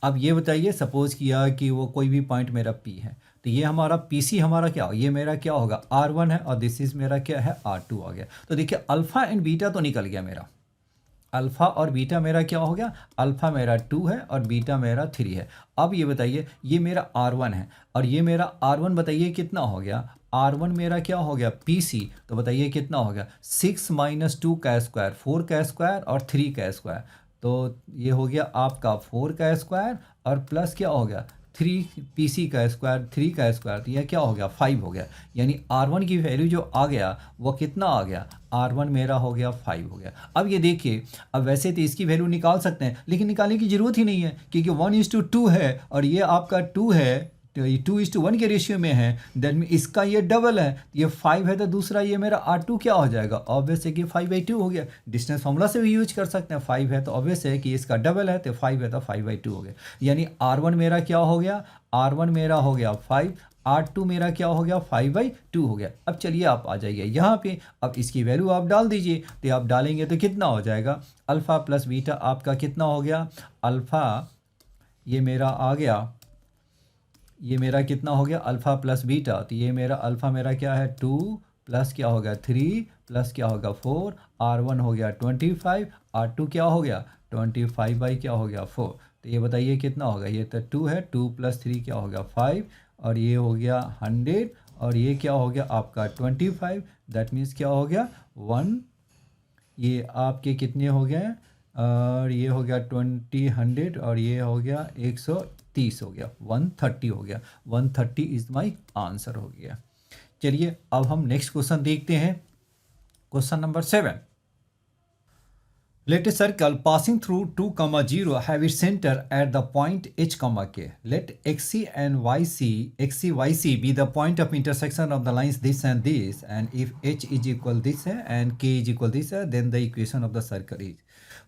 अब ये बताइए, सपोज किया कि वो कोई भी पॉइंट मेरा P है, तो ये हमारा PC हमारा क्या हो, ये मेरा क्या होगा R1 है, और दिस इज मेरा क्या है R2 हो गया। तो देखिए अल्फ़ा एंड बीटा तो निकल गया मेरा, अल्फ़ा और बीटा मेरा क्या हो गया, अल्फ़ा मेरा 2 है और बीटा मेरा 3 है। अब ये बताइए ये मेरा R1 है, और ये मेरा R1 बताइए कितना हो गया, R1 मेरा क्या हो गया PC, तो बताइए कितना हो गया 6 - 2 का स्क्वायर, 4 का स्क्वायर और 3 का स्क्वायर, तो ये हो गया आपका 4 का स्क्वायर और प्लस क्या हो गया 3 PC का स्क्वायर, 3 का स्क्वायर, तो यह क्या हो गया 5 हो गया। यानी R1 की वैल्यू जो आ गया वो कितना आ गया, R1 मेरा हो गया 5 हो गया। अब ये देखिए, अब वैसे तो इसकी वैल्यू निकाल सकते हैं, लेकिन निकालने की ज़रूरत ही नहीं है, क्योंकि 1:2 है और ये आपका 2 है, तो ये 2:1 के रेशियो में है, दैट मीन इसका ये डबल है, ये 5 है, तो दूसरा ये मेरा R2 क्या हो जाएगा, ऑब्वियस है कि 5/2 हो गया। डिस्टेंस फॉर्मूला से भी यूज कर सकते हैं, 5 है तो ऑब्वियस है कि इसका डबल है, तो 5 है तो 5/2 हो गया। यानी R1 मेरा क्या हो गया, R1 मेरा हो गया 5, R2 मेरा क्या हो गया 5/2 हो गया। अब चलिए आप आ जाइए यहाँ पे, अब इसकी वैल्यू आप डाल दीजिए, तो आप डालेंगे तो कितना हो जाएगा, अल्फ़ा प्लस बीटा आपका कितना हो गया, अल्फ़ा ये मेरा आ गया, ये मेरा कितना हो गया अल्फ़ा प्लस बीटा, तो ये मेरा अल्फ़ा मेरा क्या है 2 प्लस क्या होगा 3 प्लस क्या होगा 4, R1 हो गया 25, R2 क्या हो गया 25 बाई क्या हो गया 4, तो ये बताइए कितना होगा, ये तो 2 है, 2 + 3 क्या हो गया 5, और ये हो गया 100, और ये क्या हो गया आपका 25, दैट मीन्स क्या हो गया 1, ये आपके कितने हो गए, और ये हो गया 20 100, और ये हो गया 130 हो गया, 130 हो गया, 130 इज माई आंसर हो गया। चलिए अब हम नेक्स्ट क्वेश्चन देखते हैं, question number 7। Let a circle passing through 2, 0 have its center at the point H, K. Let XC and YC be the point of intersection of the lines this and this, and if H is equal this है and K is equal this है, then the equation of the circle is.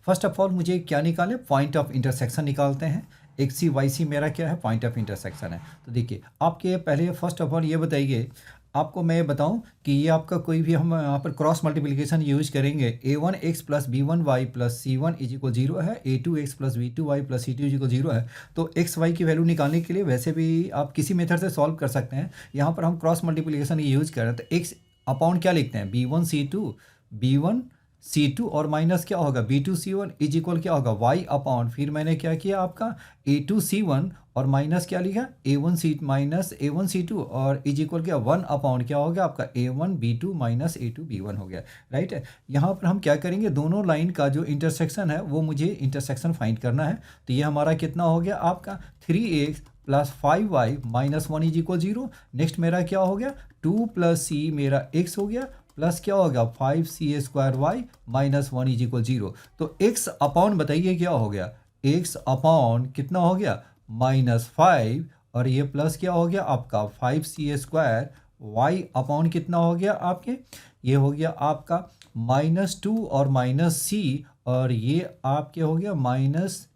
First of all मुझे क्या निकाले, point of intersection निकालते हैं। XC YC मेरा क्या है पॉइंट ऑफ इंटरसेक्शन है। तो देखिए आपके पहले फर्स्ट ऑफ ऑल ये बताइए, आपको मैं बताऊं कि ये आपका कोई भी हम यहाँ पर क्रॉस मल्टीप्लिकेशन यूज करेंगे, a1x + b1y + c1 = 0 है, a2x + b2y + c2 = 0 है। तो x y की वैल्यू निकालने के लिए वैसे भी आप किसी मेथड से सॉल्व कर सकते हैं, यहाँ पर हम क्रॉस मल्टीप्लिकेशन यूज कर रहे हैं, तो x अपॉन क्या लिखते हैं b1 c2 और माइनस क्या होगा b2c1 = क्या होगा y अपॉन, फिर मैंने क्या किया आपका a2c1 और माइनस क्या लिखा a1c2 और = क्या 1 अपॉन क्या हो गया आपका a1b2 - a2b1 हो गया, राइट है। यहाँ पर हम क्या करेंगे, दोनों लाइन का जो इंटरसेक्शन है वो मुझे इंटरसेक्शन फाइंड करना है। तो ये हमारा कितना हो गया आपका 3x plus 5y minus 1 is equal 0। Next मेरा क्या हो गया, 2 प्लस सी मेरा x हो गया, प्लस क्या होगा 5c² माइनस 1 इज इक्वल 0। तो x अपॉन बताइए क्या हो गया, x अपॉन कितना हो गया -5, और ये प्लस क्या हो गया आपका 5c² y अपॉन कितना हो गया आपके, ये हो गया आपका -2 और माइनस c, और ये आपके हो गया -2,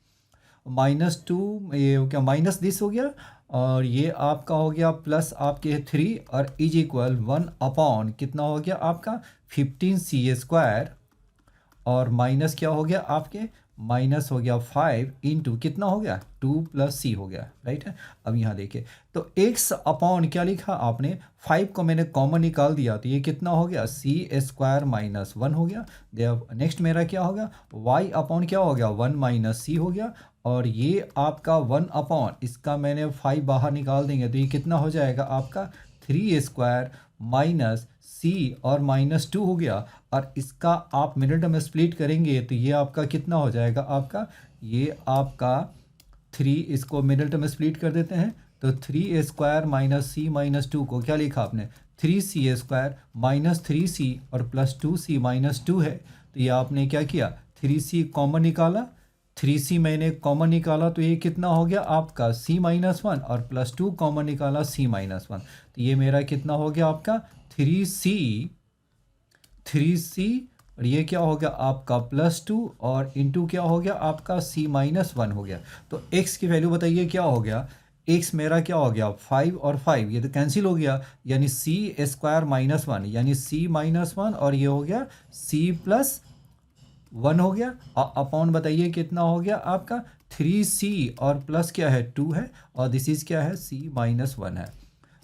ये हो गया माइनस दिस हो गया, और ये आपका हो गया प्लस आपके 3 और इज इक्वल 1 अपॉन कितना हो गया आपका 15c², और माइनस क्या हो गया आपके, माइनस हो गया 5 इंटू कितना हो गया 2 प्लस सी हो गया, राइट है। अब यहाँ देखिए तो x अपॉन क्या लिखा आपने, 5 को मैंने कॉमन निकाल दिया तो ये कितना हो गया c² माइनस 1 हो गया। नेक्स्ट मेरा क्या होगा y अपॉन क्या हो गया 1 माइनस सी हो गया, और ये आपका 1 अपॉन इसका मैंने 5 बाहर निकाल देंगे तो ये कितना हो जाएगा आपका 3² माइनस सी और -2 हो गया, और इसका आप मिनट में स्प्लिट करेंगे तो ये आपका कितना हो जाएगा आपका, ये आपका 3, इसको मिनट में स्प्लिट कर देते हैं तो 3² माइनस सी माइनस 2 को क्या लिखा आपने 3c² माइनस 3c और प्लस 2c माइनस 2 है, तो ये आपने क्या किया 3c कॉमन निकाला, 3c मैंने कॉमन निकाला तो ये कितना हो गया आपका c-1 और प्लस 2 कॉमन निकाला c-1, तो ये मेरा कितना हो गया आपका 3c और ये क्या हो गया आपका +2 और इंटू क्या हो गया आपका c-1 हो गया। तो x की वैल्यू बताइए क्या हो गया, x मेरा क्या हो गया 5 और 5 ये तो कैंसिल हो गया, यानी c² माइनस 1 यानी c-1 और ये हो गया c+1 हो गया, अपॉन बताइए कितना हो गया आपका 3c और प्लस क्या है 2 है, और दिस इज क्या है c-1 है।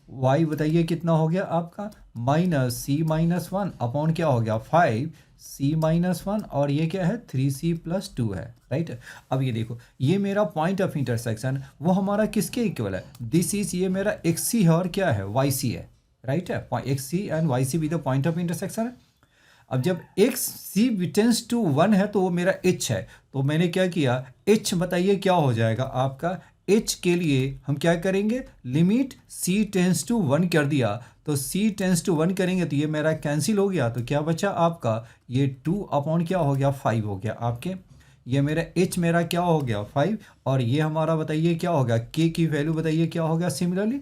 y बताइए कितना हो गया आपका -c-1 अपॉन क्या हो गया 5c-1 और ये क्या है 3c+2 है, राइट। अब ये देखो ये मेरा पॉइंट ऑफ इंटरसेक्शन वो हमारा किसके इक्वल है, दिस इज ये मेरा xc है और क्या है yc है, राइट है, xc एंड yc भी द पॉइंट ऑफ इंटरसेक्शन है। अब जब xc टेंस टू 1 है तो वो मेरा h है, तो मैंने क्या किया h बताइए क्या हो जाएगा आपका, h के लिए हम क्या करेंगे लिमिट c टेंस टू 1 कर दिया, तो c टेंस टू 1 करेंगे तो ये मेरा कैंसिल हो गया, तो क्या बचा आपका ये 2 अपॉन क्या हो गया 5 हो गया आपके, ये मेरा h मेरा क्या हो गया 5, और ये हमारा बताइए क्या होगा k की वैल्यू बताइए क्या होगा, सिमिलरली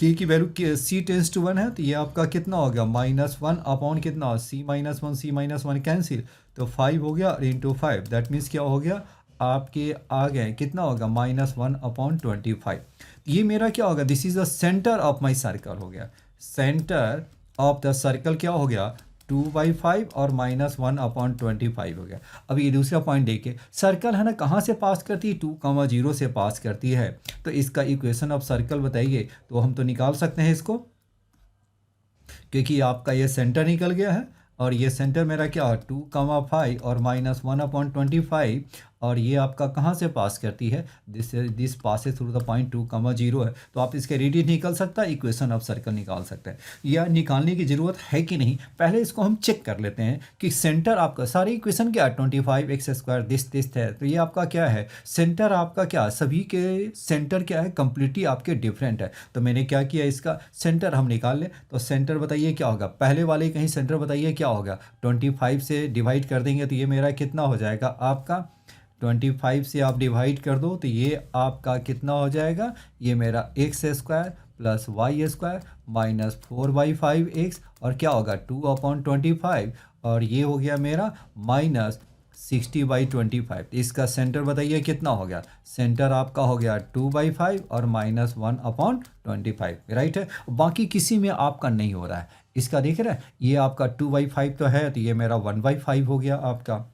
k की वैल्यू c टेंस टू 1 है तो ये आपका कितना हो गया -1 अपॉन कितना c-1 कैंसिल, तो 5 हो गया इंटू 5 दैट मीन्स क्या हो गया आपके आ गए कितना होगा -1 अपॉन 25। ये मेरा क्या होगा this is the centre of my circle हो गया, सेंटर ऑफ द सर्कल क्या हो गया 2/5 और -1 अपॉन 25 हो गया। अब ये दूसरा पॉइंट देखिए सर्कल है ना कहाँ से पास करती है 2,0 से पास करती है, तो इसका इक्वेशन ऑफ सर्कल बताइए, तो हम तो निकाल सकते हैं इसको क्योंकि आपका ये सेंटर निकल गया है, और ये सेंटर मेरा क्या है 2,5 और -1 अपॉन 25, और ये आपका कहाँ से पास करती है this passes through the point 2,0 है, तो आप इसके रेडियस निकल सकता है, इक्वेशन ऑफ सर्कल निकाल सकते हैं, या निकालने की ज़रूरत है कि नहीं पहले इसको हम चेक कर लेते हैं कि सेंटर आपका सारी इक्वेशन क्या है 25x² दिस है, तो ये आपका क्या है सेंटर आपका क्या सभी के सेंटर क्या है कंप्लीटली आपके डिफरेंट है, तो मैंने क्या किया इसका सेंटर हम निकाल लें, तो सेंटर बताइए क्या होगा पहले वाले कहीं सेंटर बताइए क्या होगा 25 से डिवाइड कर देंगे तो ये मेरा कितना हो जाएगा आपका 25 से आप डिवाइड कर दो तो ये आपका कितना हो जाएगा, ये मेरा x² plus y² minus 4/5x और क्या होगा 2/25, और ये हो गया मेरा -60/25। इसका सेंटर बताइए कितना हो गया, सेंटर आपका हो गया 2/5 और -1/25, राइट है। बाकी किसी में आपका नहीं हो रहा है, इसका देख रहे हैं ये आपका 2/5 तो है, तो ये मेरा 1/5 हो गया आपका,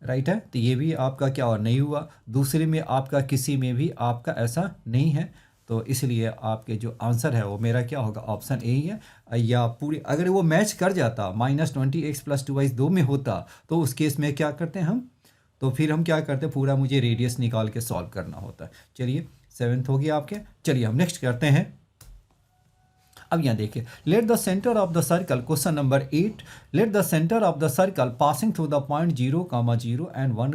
राइट है, तो ये भी आपका क्या और नहीं हुआ, दूसरे में आपका किसी में भी आपका ऐसा नहीं है, तो इसलिए आपके जो आंसर है वो मेरा क्या होगा ऑप्शन ए ही है। या पूरी अगर वो मैच कर जाता -20x + 2y 2 में होता तो उस केस में क्या करते हैं हम, तो फिर हम क्या करते पूरा मुझे रेडियस निकाल के सॉल्व करना होता। चलिए 7th हो गया आपके, चलिए हम नेक्स्ट करते हैं। अब यहाँ देखिए, let the centre of the circle, question number 8, let the centre of the circle passing through the point 0, 0 and 1,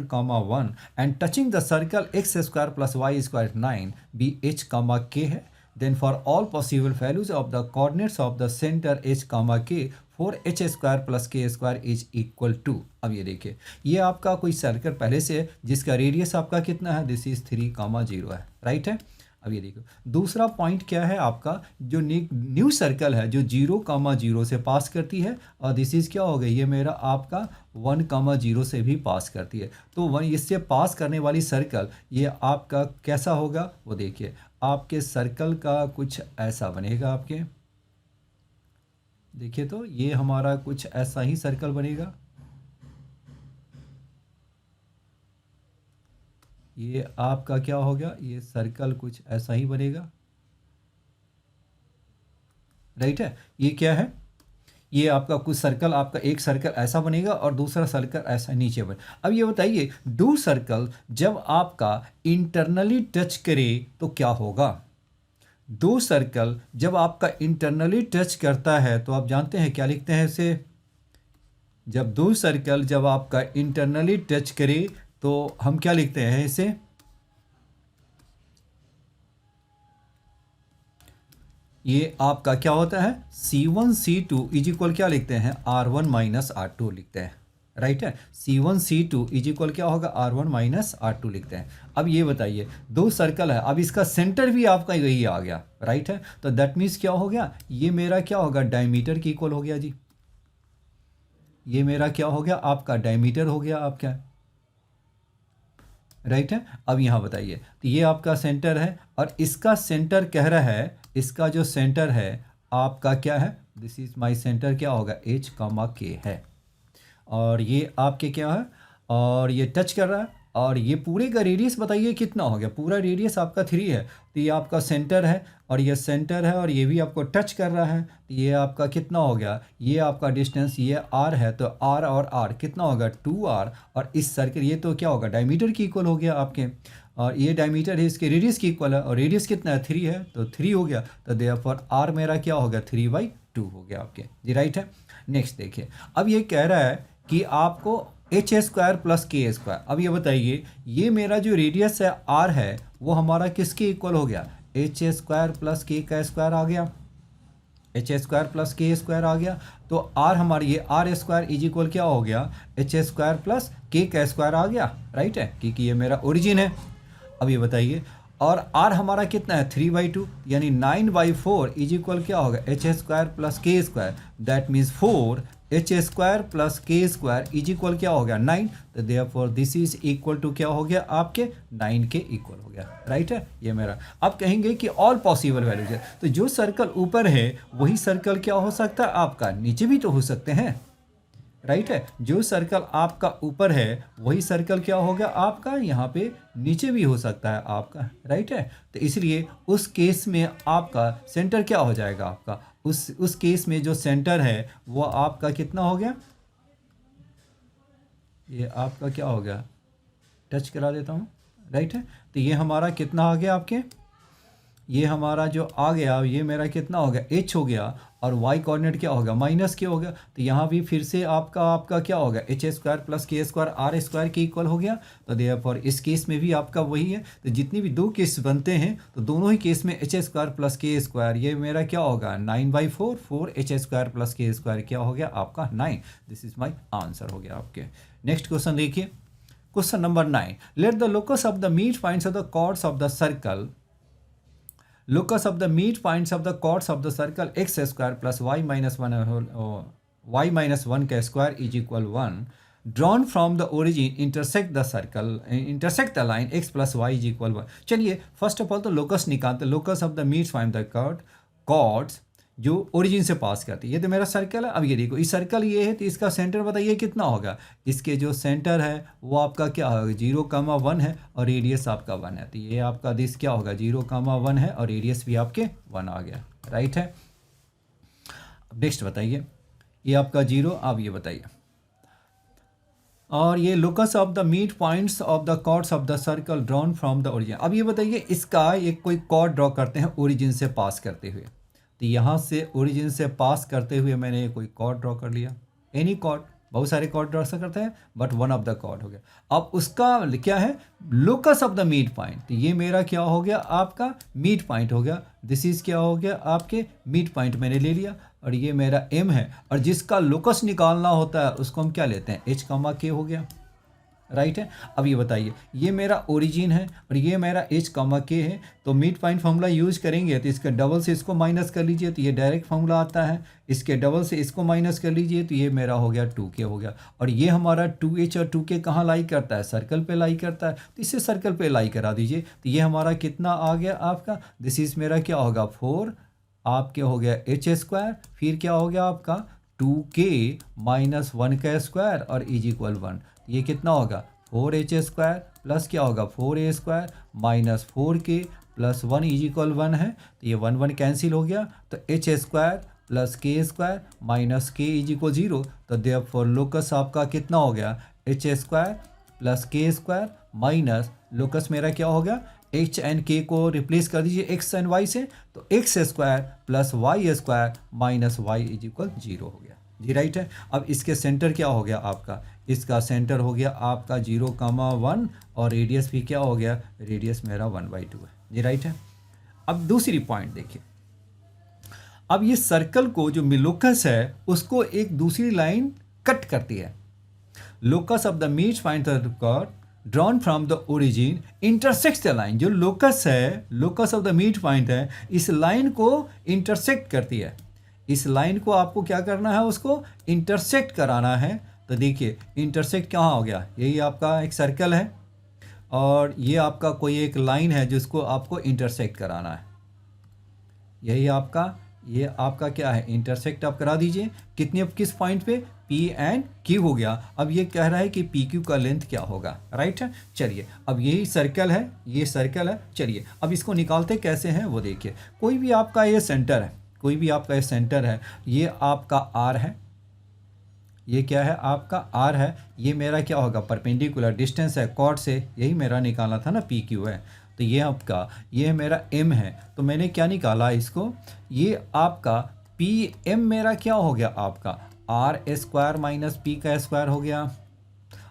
1 and touching the circle x square plus Y square 9 be h k है। Then for all possible values of the coordinates of the centre h k for h square plus k square is equal to. अब ये देखिए, ये आपका कोई circle पहले से है जिसका रेडियस आपका कितना है, दिस इज 3, 0 है, राइट है। अब ये देखो, दूसरा पॉइंट क्या है आपका, जो न्यू सर्कल है जो 0, 0 से पास करती है, और दिस इज क्या हो गया, ये मेरा आपका 1, 0 से भी पास करती है। तो वन इससे पास करने वाली सर्कल ये आपका कैसा होगा, वो देखिए, आपके सर्कल का कुछ ऐसा बनेगा। आपके देखिए तो ये हमारा कुछ ऐसा ही सर्कल बनेगा। ये आपका क्या हो गया, ये सर्कल कुछ ऐसा ही बनेगा, राइट है। ये क्या है, ये आपका कुछ सर्कल, आपका एक सर्कल ऐसा बनेगा और दूसरा सर्कल ऐसा नीचे बने। अब ये बताइए, डू सर्कल जब आपका इंटरनली टच करे तो क्या होगा। दो सर्कल जब आपका इंटरनली टच करता है तो आप जानते हैं क्या लिखते हैं इसे, जब दो सर्कल जब आपका इंटरनली टच करे तो हम क्या लिखते हैं इसे, ये आपका क्या होता है, C1 C2 इज इक्वल क्या लिखते हैं, R1 माइनस R2 लिखते हैं, राइट है। C1 C2 इज इक्वल क्या होगा, R1 माइनस R2 लिखते हैं। अब ये बताइए, दो सर्कल है, अब इसका सेंटर भी आपका यही आ गया, राइट है। तो दैट मीन्स क्या हो गया, ये मेरा क्या होगा, डायमीटर की इक्वल हो गया जी। ये मेरा क्या हो गया, आपका डायमीटर हो गया आपका, राइट है। अब यहाँ बताइए, तो ये आपका सेंटर है और इसका सेंटर कह रहा है, इसका जो सेंटर है आपका क्या है, दिस इज माय सेंटर क्या होगा, H, K है, और ये आपके क्या है, और ये टच कर रहा है, और ये पूरे का रेडियस बताइए कितना हो गया, पूरा रेडियस आपका 3 है। तो ये आपका सेंटर है और ये सेंटर है और ये भी आपको टच कर रहा है, तो ये आपका कितना हो गया, ये आपका डिस्टेंस ये r है, तो r और r कितना होगा, 2r, और इस सर्कल ये तो क्या होगा, डायमीटर की इक्वल हो गया आपके, और ये डायमीटर है इसके रेडियस की इक्वल है, और रेडियस कितना है, 3 है, तो 3 हो गया, तो देयरफॉर r मेरा क्या होगा, 3/2 हो गया आपके जी, राइट है। नेक्स्ट देखिए, अब ये कह रहा है कि आपको H square plus k square. अब ये बताइए, ये मेरा जो रेडियस है r है वो हमारा किसके इक्वल हो गया, एच स्क्वायर प्लस के का स्क्वायर आ गया, H square plus k square आ गया। तो r हमारी ये r स्क्वायर इज इक्वल क्या हो गया, एच स्क्वायर प्लस के का स्क्वायर आ गया, राइट है, क्योंकि ये मेरा ओरिजिन है। अब ये बताइए, और r हमारा कितना है, 3/2, यानी 9/4 इज इक्वल क्या होगा, h square plus k square, that means 4 h square plus k square is equal क्या हो गया, 9। तो therefore this is equal to क्या हो गया, आपके 9 के इक्वल हो गया, राइट है। ये मेरा, अब कहेंगे कि ऑल पॉसिबल वैल्यूज है, तो जो सर्कल ऊपर है वही सर्कल क्या हो सकता है आपका नीचे भी तो हो सकते हैं, राइट है। जो सर्कल आपका ऊपर है वही सर्कल क्या हो गया आपका यहाँ पे नीचे भी हो सकता है आपका, राइट है। तो इसलिए उस केस में आपका सेंटर क्या हो जाएगा आपका, उस केस में जो सेंटर है वो आपका कितना हो गया, ये आपका क्या हो गया, टच करा देता हूँ, राइट है। तो ये हमारा कितना आ गया आपके, ये हमारा जो आ गया ये मेरा कितना हो गया, h हो गया, और y कोऑर्डिनेट क्या होगा, माइनस के हो गया। तो यहाँ भी फिर से आपका क्या होगा, h square plus k square are square के इक्वल हो गया। तो देयरफॉर इस केस में भी आपका वही है। तो जितनी भी दो केस बनते हैं तो दोनों ही केस में H square plus k square, ये मेरा क्या होगा 9/4, 4 h square plus k square क्या हो गया आपका 9। दिस इज माई आंसर हो गया आपके। नेक्स्ट क्वेश्चन देखिए, question number 9, let the locus of the mid points of the chords of the circle, locus of the midpoints of the chords of the circle x square plus y minus 1 y minus 1 का square is equal 1 drawn from the origin intersect the circle intersect the line x plus y is equal 1। चलिए first of all तो locus निकालते, locus of the midpoint the chords जो origin से pass करती है। ये तो मेरा सर्कल है। अब ये देखो, इस सर्कल ये है तो इसका सेंटर बताइए कितना होगा, इसके जो सेंटर है वो आपका क्या होगा 0,1 है और रेडियस आपका 1 है। तो ये आपका दिस क्या होगा 0,1 है और रेडियस भी आपके 1 आ गया, राइट है। अब नेक्स्ट बताइए, ये आपका 0, अब ये बताइए, और ये locus of the mid points of the chords of the circle drawn from the origin. अब ये बताइए, इसका एक कोई कॉर्ड ड्रॉ करते हैं ओरिजिन से पास करते हुए। तो यहाँ से ओरिजिन से पास करते हुए मैंने कोई कॉर्ड ड्रॉ कर लिया, एनी कॉर्ड, बहुत सारे कॉर्ड ड्रॉ करते हैं but one of the chord हो गया। अब उसका क्या है, locus of the mid point, तो ये मेरा क्या हो गया, आपका मिड पॉइंट हो गया। दिस इज क्या हो गया, आपके मिड पॉइंट मैंने ले लिया और ये मेरा एम है, और जिसका लोकस निकालना होता है उसको हम क्या लेते हैं, एच कॉमा के हो गया, राइट है। अब ये बताइए, ये मेरा ओरिजिन है और ये मेरा एच कॉमा के है, तो मिड पॉइंट फार्मूला यूज करेंगे तो इसके डबल से इसको माइनस कर लीजिए तो ये डायरेक्ट फार्मूला आता है, इसके डबल से इसको माइनस कर लीजिए तो ये मेरा हो गया 2k हो गया। और ये हमारा 2h और 2k कहाँ लाई करता है, सर्कल पे लाई करता है, तो इसे सर्कल पे लाई करा दीजिए। तो ये हमारा कितना आ गया आपका, दिस इज मेरा क्या होगा 4, आपके हो गया एच स्क्वायर, फिर क्या हो गया आपका 2k माइनस 1 का स्क्वायर और इज इक्वल 1, ये कितना होगा 4h स्क्वायर प्लस क्या होगा 4a square minus 4k plus 1 is equal 1 है, तो ये 1 1 कैंसिल हो गया, तो h square plus k square minus k is equal 0, तो देयरफॉर लोकस आपका कितना हो गया h square plus k square minus locus मेरा क्या हो गया, h एंड k को रिप्लेस कर दीजिए x एंड y से, तो x square plus y square minus y is equal 0 हो गया जी, राइट है। अब इसके सेंटर क्या हो गया आपका, इसका सेंटर हो गया आपका 0,1 और रेडियस भी क्या हो गया, रेडियस मेरा 1/2 है जी, राइट है। अब दूसरी पॉइंट देखिए, अब ये सर्कल को जो लोकस है उसको एक दूसरी लाइन कट करती है। Locus of the mid point drawn from the origin intersects the line, जो लोकस है, locus of the mid point है, इस लाइन को इंटरसेक्ट करती है। इस लाइन को आपको क्या करना है, उसको इंटरसेक्ट कराना है। तो देखिए इंटरसेक्ट कहाँ हो गया, यही आपका एक सर्कल है और ये आपका कोई एक लाइन है जिसको आपको इंटरसेक्ट कराना है, यही आपका, ये आपका क्या है, इंटरसेक्ट आप करा दीजिए। कितने, किस पॉइंट पे, P एंड Q हो गया। अब ये कह रहा है कि PQ का लेंथ क्या होगा, राइट है। चलिए अब यही सर्कल है, ये सर्कल है, चलिए अब इसको निकालते कैसे हैं वो देखिए। कोई भी आपका ये सेंटर है, कोई भी आपका ये सेंटर है, ये आपका R है, ये क्या है आपका R है, ये मेरा क्या होगा परपेंडिकुलर डिस्टेंस है कॉर्ड से, यही मेरा निकालना था ना PQ है, तो ये आपका, ये मेरा M है, तो मैंने क्या निकाला इसको, ये आपका PM मेरा क्या हो गया आपका R स्क्वायर माइनस P का स्क्वायर हो गया,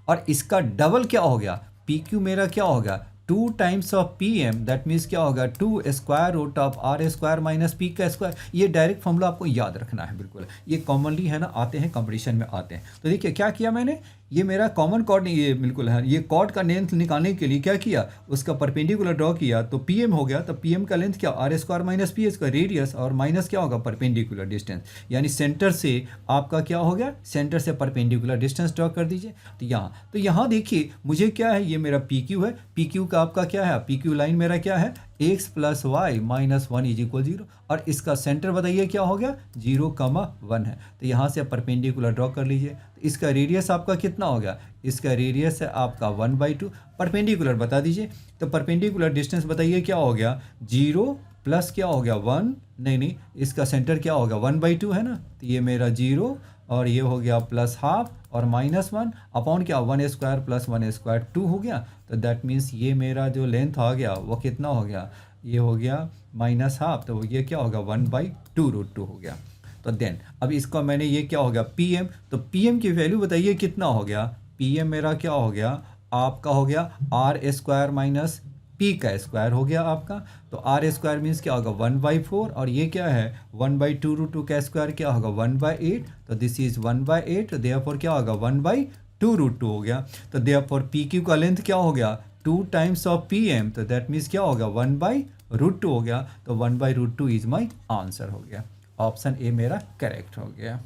और इसका डबल क्या हो गया PQ मेरा क्या होगा 2 times of PM, that means क्या होगा 2 square root of R square minus P का स्क्वायर। ये डायरेक्ट फॉर्मूला आपको याद रखना है, बिल्कुल ये कॉमनली है ना, आते हैं कंपटीशन में आते हैं। तो देखिए क्या किया मैंने, ये मेरा कॉमन कॉर्ड, ये बिल्कुल है, ये कॉर्ड का लेंथ निकालने के लिए क्या किया, उसका परपेंडिकुलर ड्रॉ किया, तो PM हो गया, तो PM का लेंथ क्या R square minus P square radius, और माइनस क्या होगा परपेंडिकुलर डिस्टेंस, यानी सेंटर से आपका क्या हो गया, सेंटर से परपेंडिकुलर डिस्टेंस ड्रॉ कर दीजिए। तो यहाँ देखिए मुझे क्या है, ये मेरा PQ है, PQ का आपका क्या है, PQ लाइन मेरा क्या है x plus y minus 1 is equal 0, और इसका सेंटर बताइए क्या हो गया 0,1 है, तो यहाँ से परपेंडिकुलर ड्रॉ कर लीजिए। तो इसका रेडियस आपका कितना हो गया, इसका रेडियस है आपका 1/2, परपेंडिकुलर बता दीजिए, तो परपेंडिकुलर डिस्टेंस बताइए क्या हो गया 0 प्लस क्या हो गया 1, नहीं इसका सेंटर क्या होगा 1/2 है ना, तो ये मेरा 0 और ये हो गया प्लस हाफ और माइनस 1 अपॉन क्या 1 स्क्वायर प्लस 1 स्क्वायर 2 हो गया, तो दैट मीन्स ये मेरा जो लेंथ आ गया वो कितना हो गया, ये हो गया माइनस हाफ, तो ये क्या होगा 1/2√2 हो गया। तो देन अब इसका मैंने ये क्या हो गया PM, तो PM की वैल्यू बताइए कितना हो गया, PM मेरा क्या हो गया आपका हो गया R स्क्वायर माइनस P का स्क्वायर हो गया आपका, तो R स्क्वायर मीन्स क्या होगा 1/4, और ये क्या है 1/2√2 का स्क्वायर क्या होगा 1/8, तो दिस इज 1/8, तो देयरफॉर क्या होगा 1/2√2 हो गया। तो देयरफॉर PQ का लेंथ क्या हो गया 2 टाइम्स ऑफ PM, तो दैट मीन्स क्या होगा 1/√2 हो गया, तो 1/√2 इज माई आंसर हो गया, ऑप्शन ए मेरा करेक्ट हो गया।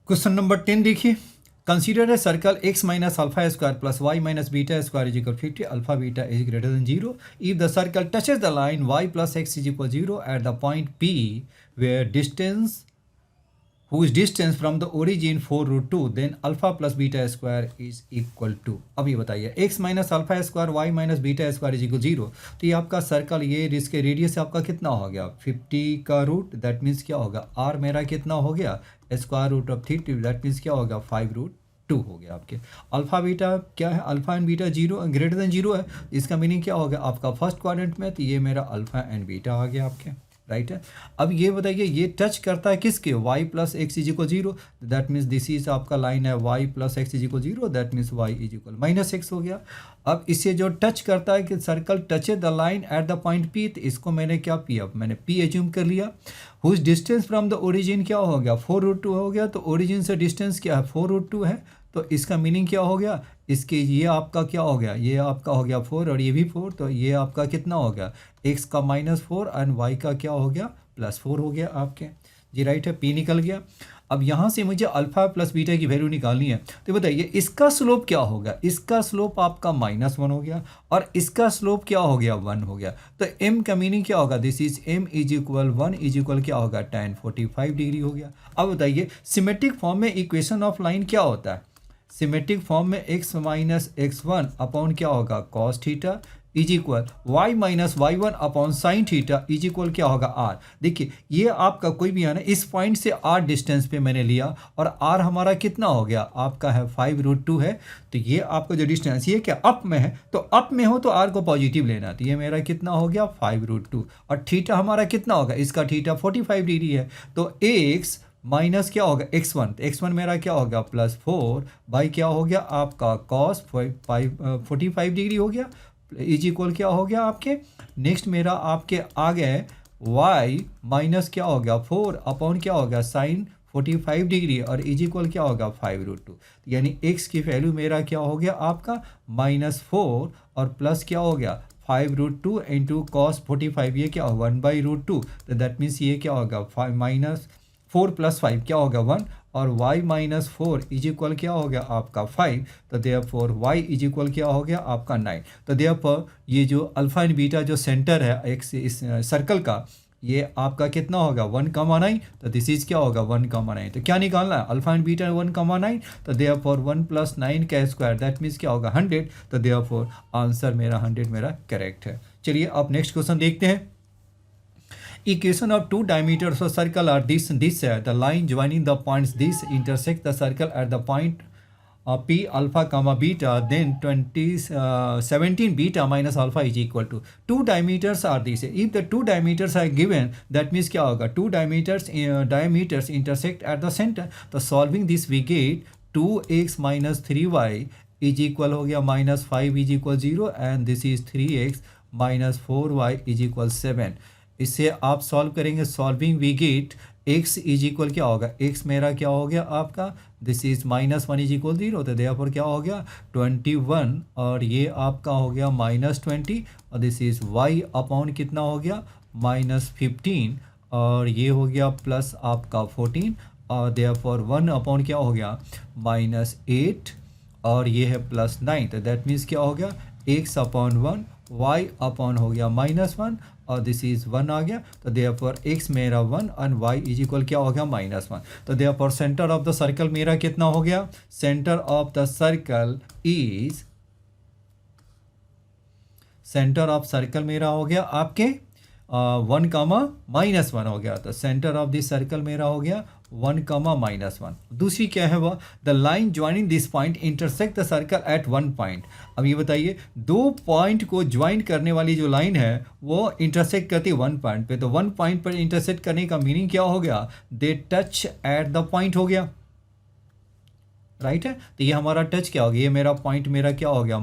क्वेश्चन नंबर 10 देखिए, consider a circle x minus alpha square plus y minus beta square is equal 50, alpha beta is greater than 0 if the circle touches the line y plus x is equal 0 at the point P where distance whose distance from the origin 4√2 then alpha plus beta square is equal to। अब ये बताइए x minus alpha square y minus beta square is equal 0, तो ये आपका circle, ये इसके radius आपका कितना हो गया 50 का रूट, दैट मीन्स क्या होगा r मेरा कितना हो गया square root of 30, that means क्या होगा 5√2 हो गया आपके। अल्फ़ा बीटा क्या है, alpha and beta zero greater than zero है, इसका मीनिंग क्या होगा आपका फर्स्ट क्वाड्रेंट में, तो ये मेरा अल्फ़ा एंड बीटा आ गया आपके, राइट है। अब ये बताइए ये टच करता है किसके, y plus x is equal zero, that means this is आपका लाइन है y plus x is equal zero, that means y is equal minus x हो गया। अब इससे जो टच करता है कि circle touch the line at the point P, तो इसको मैंने क्या P, अब मैंने P एज्यूम कर लिया। Whose distance from the origin क्या हो गया 4√2 हो गया, तो ओरिजिन से डिस्टेंस क्या है 4√2 है, तो इसका मीनिंग क्या हो गया, इसके ये आपका क्या हो गया, ये आपका हो गया 4 और ये भी 4, तो ये आपका कितना हो गया x का -4 एंड y का क्या हो गया +4 हो गया आपके जी, राइट है। p निकल गया। अब यहाँ से मुझे अल्फ़ा प्लस बीटा की वैल्यू निकालनी है, तो बताइए इसका स्लोप क्या होगा, इसका स्लोप आपका -1 हो गया और इसका स्लोप क्या हो गया 1 हो गया, तो m का मीनिंग क्या होगा, this is m is equal 1 is equal क्या होगा tan 45 डिग्री हो गया। अब बताइए सिमेट्रिक फॉर्म में इक्वेशन ऑफ लाइन क्या होता है, सिमेट्रिक फॉर्म में x माइनस x1 अपॉन क्या होगा cos theta is equal y minus y1 upon sine theta is equal क्या होगा r। देखिए ये आपका कोई भी आना, इस पॉइंट से r डिस्टेंस पे मैंने लिया और r हमारा कितना हो गया आपका है 5√2 है, तो ये आपका जो डिस्टेंस ये क्या अप में है, तो अप में हो तो r को पॉजिटिव लेना, तो ये मेरा कितना हो गया 5√2 और थीटा हमारा कितना होगा, इसका थीटा 45 डिग्री है, तो x माइनस क्या होगा x1, तो x1 मेरा क्या होगा +4 बाई क्या हो गया आपका cos 45 डिग्री हो गया इज इक्वल क्या हो गया आपके, नेक्स्ट मेरा आपके आ गए y माइनस क्या हो गया 4 अपॉन क्या होगा साइन 45 डिग्री और इज इक्वल क्या होगा 5√2, यानी x की वैल्यू मेरा क्या हो गया आपका -4 और प्लस क्या हो गया 5√2 इंटू कॉस 45, ये क्या होगा 1/√2, तो दैट मीन्स ये क्या होगा -4 + 5 क्या होगा 1 और y -4 इज इक्वल क्या हो गया आपका 5, तो देयरफॉर y इज इक्वल क्या हो गया आपका 9। तो देयरफॉर ये जो अल्फा एंड बीटा जो सेंटर है एक इस सर्कल का, ये आपका कितना होगा 1,9, तो दिस इज क्या होगा 1,9, तो क्या निकालना है अल्फा एंड बीटा 1,9, तो देयरफॉर 1 + 9 का स्क्वायर दैट मीन्स क्या होगा 100, तो देयरफॉर आंसर मेरा 100 मेरा करेक्ट है। चलिए अब नेक्स्ट क्वेश्चन देखते हैं। Equation of two diameters of circle are this the line joining the points this intersect the circle at the point p alpha comma beta, then 17 beta minus alpha is equal to two diameters are these, if the two diameters are given that means क्या होगा two diameters intersect at the center, तो solving this we get 2x minus 3y is equal हो गया -5 is equal 0 and this is 3x minus 4y is equal 7। इससे आप solve करेंगे, solving we get x is equal क्या होगा, x मेरा क्या हो गया आपका दिस इज -1 इज इक्वल 0, तो देयरफॉर क्या हो गया 21 और ये आपका हो गया -20 और दिस इज y अपॉन कितना हो गया -15 और ये हो गया प्लस आपका 14 और देयरफॉर 1 अपॉन क्या हो गया -8 और ये है +9, तो दैट मीन्स क्या हो गया x अपॉन 1 y अपॉन हो गया -1 और दिस इज 1 आ गया, तो देयरफॉर x मेरा 1 एंड y इज इक्वल क्या हो गया -1, तो therefore centre of the circle मेरा कितना हो गया, centre of the circle is, centre of circle मेरा हो गया आपके 1, -1 हो गया, तो सेंटर ऑफ दिस सर्कल मेरा हो गया 1, -1। दूसरी क्या है वह, the line joining this point intersect the circle eight 1 point. अब ये बताइए दो पॉइंट को ज्वाइन करने वाली जो लाइन है वो इंटरसेक्ट करती है 1 पॉइंट पे, तो 1 पॉइंट पर इंटरसेक्ट करने का मीनिंग क्या हो गया, they touch eight the point हो गया, राइट है। तो ये हमारा टच क्या हो गया, ये मेरा पॉइंट मेरा क्या हो गया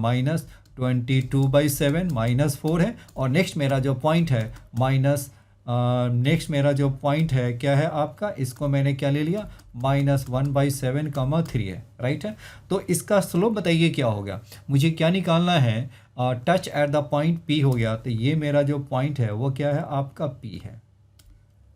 -22/7 -4 है और नेक्स्ट मेरा जो पॉइंट है नेक्स्ट मेरा जो पॉइंट है क्या है आपका, इसको मैंने क्या ले लिया -1/7, 3 है, राइट है। तो इसका स्लोप बताइए क्या होगा, मुझे क्या निकालना है, touch eight the point P हो गया, तो ये मेरा जो पॉइंट है वो क्या है आपका P है,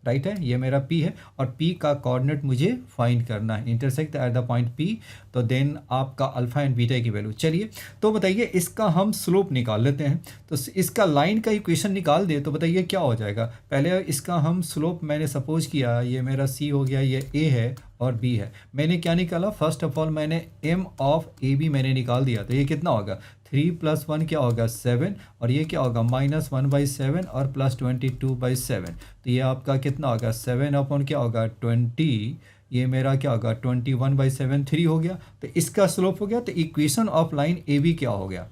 राइट है, ये मेरा P है और P का कोऑर्डिनेट मुझे फाइंड करना है, intersect at the point P, तो देन आपका अल्फा एंड बीटा की वैल्यू। चलिए तो बताइए इसका हम स्लोप निकाल लेते हैं, तो इसका लाइन का इक्वेशन निकाल दे तो बताइए क्या हो जाएगा। पहले इसका हम स्लोप मैंने सपोज किया ये मेरा C हो गया, ये A है और B है, मैंने क्या निकाला, फर्स्ट ऑफ ऑल मैंने m ऑफ AB मैंने निकाल दिया, तो ये कितना होगा 3 + 1 क्या होगा 7 और ये क्या होगा -1/7 और +22/7, तो ये आपका कितना होगा 7 अपॉन क्या होगा 20 ये मेरा क्या होगा 21/7 3 हो गया। तो इसका स्लोप हो गया। तो equation of line a b क्या हो गया,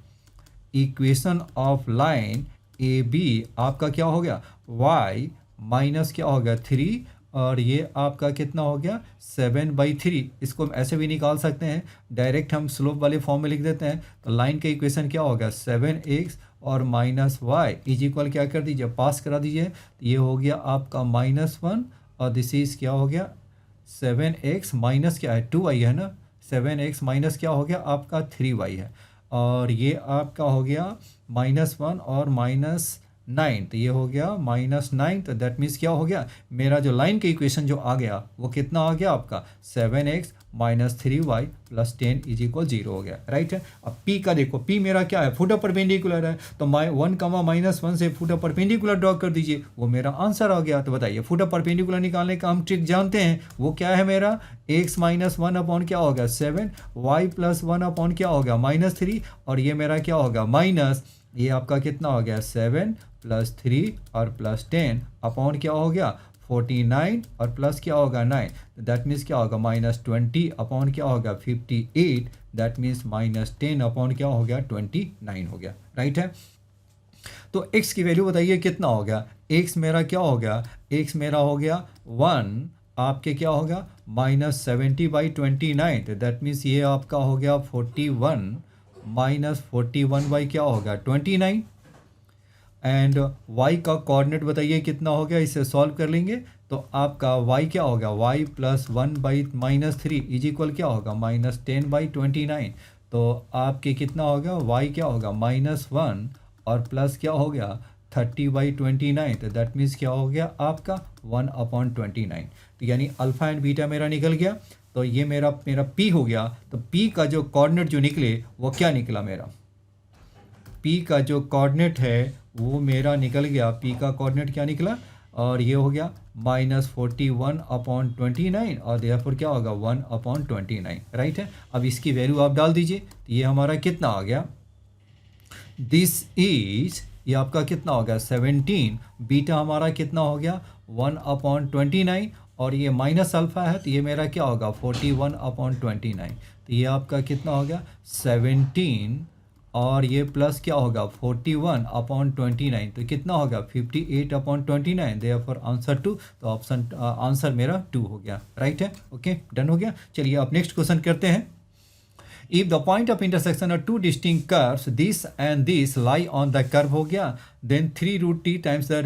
equation of line a b आपका क्या हो गया, y माइनस क्या हो गया 3 और ये आपका कितना हो गया 7/3। इसको हम ऐसे भी निकाल सकते हैं, डायरेक्ट हम स्लोप वाले फॉर्म में लिख देते हैं। तो लाइन का इक्वेशन क्या होगा 7x और माइनस वाई इज इक्वल क्या कर दीजिए, पास करा दीजिए। तो ये हो गया आपका -1 और दिस इज क्या हो गया 7x माइनस क्या है 2y है ना, 7x माइनस क्या हो गया आपका 3y है। और ये आपका हो गया -1 और -9, तो ये हो गया -9। तो दैट मीन्स क्या हो गया, मेरा जो लाइन का इक्वेशन जो आ गया वो कितना आ गया आपका 7x minus 3y plus 10 is equal 0 हो गया, राइट है। अब p का देखो, p मेरा क्या है फुट परपेंडिकुलर है, तो 1, -1 से फुट परपेंडिकुलर ड्रॉ कर दीजिए, वो मेरा आंसर आ गया। तो बताइए फुट परपेंडिकुलर निकालने का हम ट्रिक जानते हैं, वो क्या है मेरा x माइनस 1 अपॉन क्या होगा 7, y प्लस 1 अपॉन क्या होगा -3 और ये मेरा क्या होगा माइनस, ये आपका कितना हो गया 7 प्लस 3 और प्लस 10 अपॉन क्या हो गया 49 और प्लस क्या होगा 9। दैट मीन्स क्या होगा -20 अपॉन क्या होगा 58। दैट मीन्स -10 अपॉन क्या हो गया 29 हो गया, राइट है। तो x की वैल्यू बताइए कितना हो गया, x मेरा क्या हो गया, x मेरा हो गया 1, आपके क्या होगा -70/29। तो दैट मीन्स ये आपका हो गया 41 -41 बाई क्या होगा 29। एंड y का कोऑर्डिनेट बताइए कितना हो गया, इसे सॉल्व कर लेंगे तो आपका y क्या होगा y प्लस 1/-3 इज इक्वल क्या होगा -10/29। तो आपके कितना होगा y क्या होगा -1 और प्लस क्या हो गया 30/29। तो दैट मीन्स क्या हो गया आपका 1/29। तो यानी अल्फ़ा एंड बीटा मेरा निकल गया। तो ये मेरा p हो गया। तो p का जो कोऑर्डिनेट जो निकले वो क्या निकला, मेरा p का जो कोऑर्डिनेट है वो मेरा निकल गया, p का कोऑर्डिनेट क्या निकला और ये हो गया -41/29 और देयरफॉर क्या होगा 1/29, राइट है। अब इसकी वैल्यू आप डाल दीजिए, तो ये हमारा कितना आ गया, दिस इज ये आपका कितना हो गया 17, बीटा हमारा कितना हो गया 1/29 और ये माइनस अल्फ़ा है तो ये मेरा क्या होगा 41/29। तो ये आपका कितना हो गया 17 और ये प्लस क्या होगा 41/29, तो कितना होगा 58/29। Therefore answer 2। तो ऑप्शन आंसर मेरा 2 हो गया, राइट है। ओके, डन हो गया। चलिए आप नेक्स्ट क्वेश्चन करते हैं। If the point of intersection of two distinct curves, this and this lie on the curve हो गया, then 3√t times the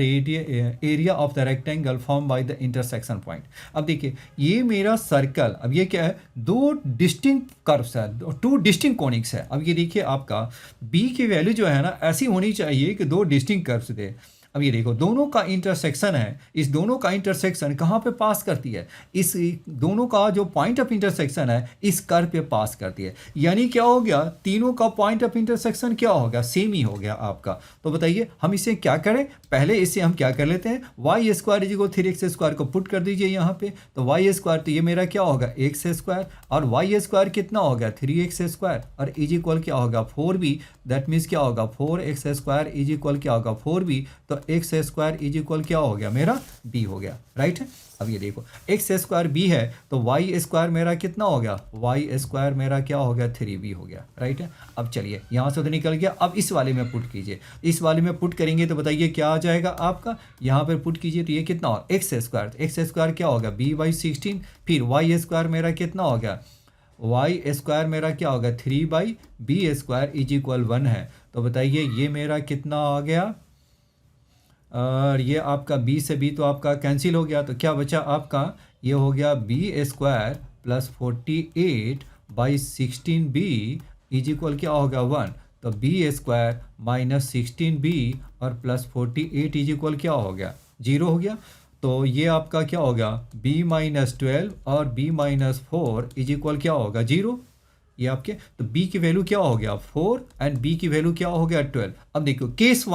area of the rectangle formed by the intersection point। अब देखिए ये मेरा circle, अब ये क्या है, दो डिस्टिंक्ट कर्व्स है, टू डिस्टिंक्ट कॉनिक्स है। अब ये देखिए आपका b की वैल्यू जो है ना ऐसी होनी चाहिए कि दो डिस्टिंक्ट कर्व्स दे। अब ये देखो दोनों का इंटरसेक्शन है, इस दोनों का इंटरसेक्शन कहाँ पे पास करती है, इस दोनों का जो पॉइंट ऑफ इंटरसेक्शन है इस कर्व पे पास करती है। यानी क्या हो गया, तीनों का पॉइंट ऑफ इंटरसेक्शन क्या हो गया, सेम ही हो गया आपका। तो बताइए हम इसे क्या करें, पहले इसे हम क्या कर लेते हैं, Y square is equal 3x² को पुट कर दीजिए यहाँ पे। तो वाई स्क्वायर तो ये मेरा क्या होगा x² और वाई स्क्वायर कितना हो गया 3x² और इज इक्वल क्या होगा 4b। दैट मीन्स क्या होगा 4x² इज इक्वल क्या होगा 4b। तो x² इज इक्वल क्या हो गया मेरा b हो गया, राइट है। अब ये देखो x² b है तो y² मेरा कितना हो गया, y² मेरा क्या हो गया 3b हो गया, राइट है। अब चलिए यहाँ से तो निकल गया, अब इस वाले में पुट कीजिए। इस वाले में पुट करेंगे तो बताइए क्या आ जाएगा आपका, यहाँ पर पुट कीजिए तो ये कितना हो x² क्या होगा b/16। फिर y² मेरा कितना हो गया, y² मेरा क्या होगा 3/b² इज इक्वल 1 है। तो बताइए ये मेरा कितना आ गया, और ये आपका b से b तो आपका कैंसिल हो गया, तो क्या बचा आपका, ये हो गया b² plus 48/16b is equal क्या होगा 1। तो b² माइनस 16b और प्लस 48 इज इक्वल क्या हो गया 0 हो गया। तो ये आपका क्या होगा b-12 और b-4 इज इक्वल क्या होगा 0। ये आपके, तो b की वैल्यू क्या हो गया 4 एंड b की वैल्यू क्या हो गया 12। अब देखो केस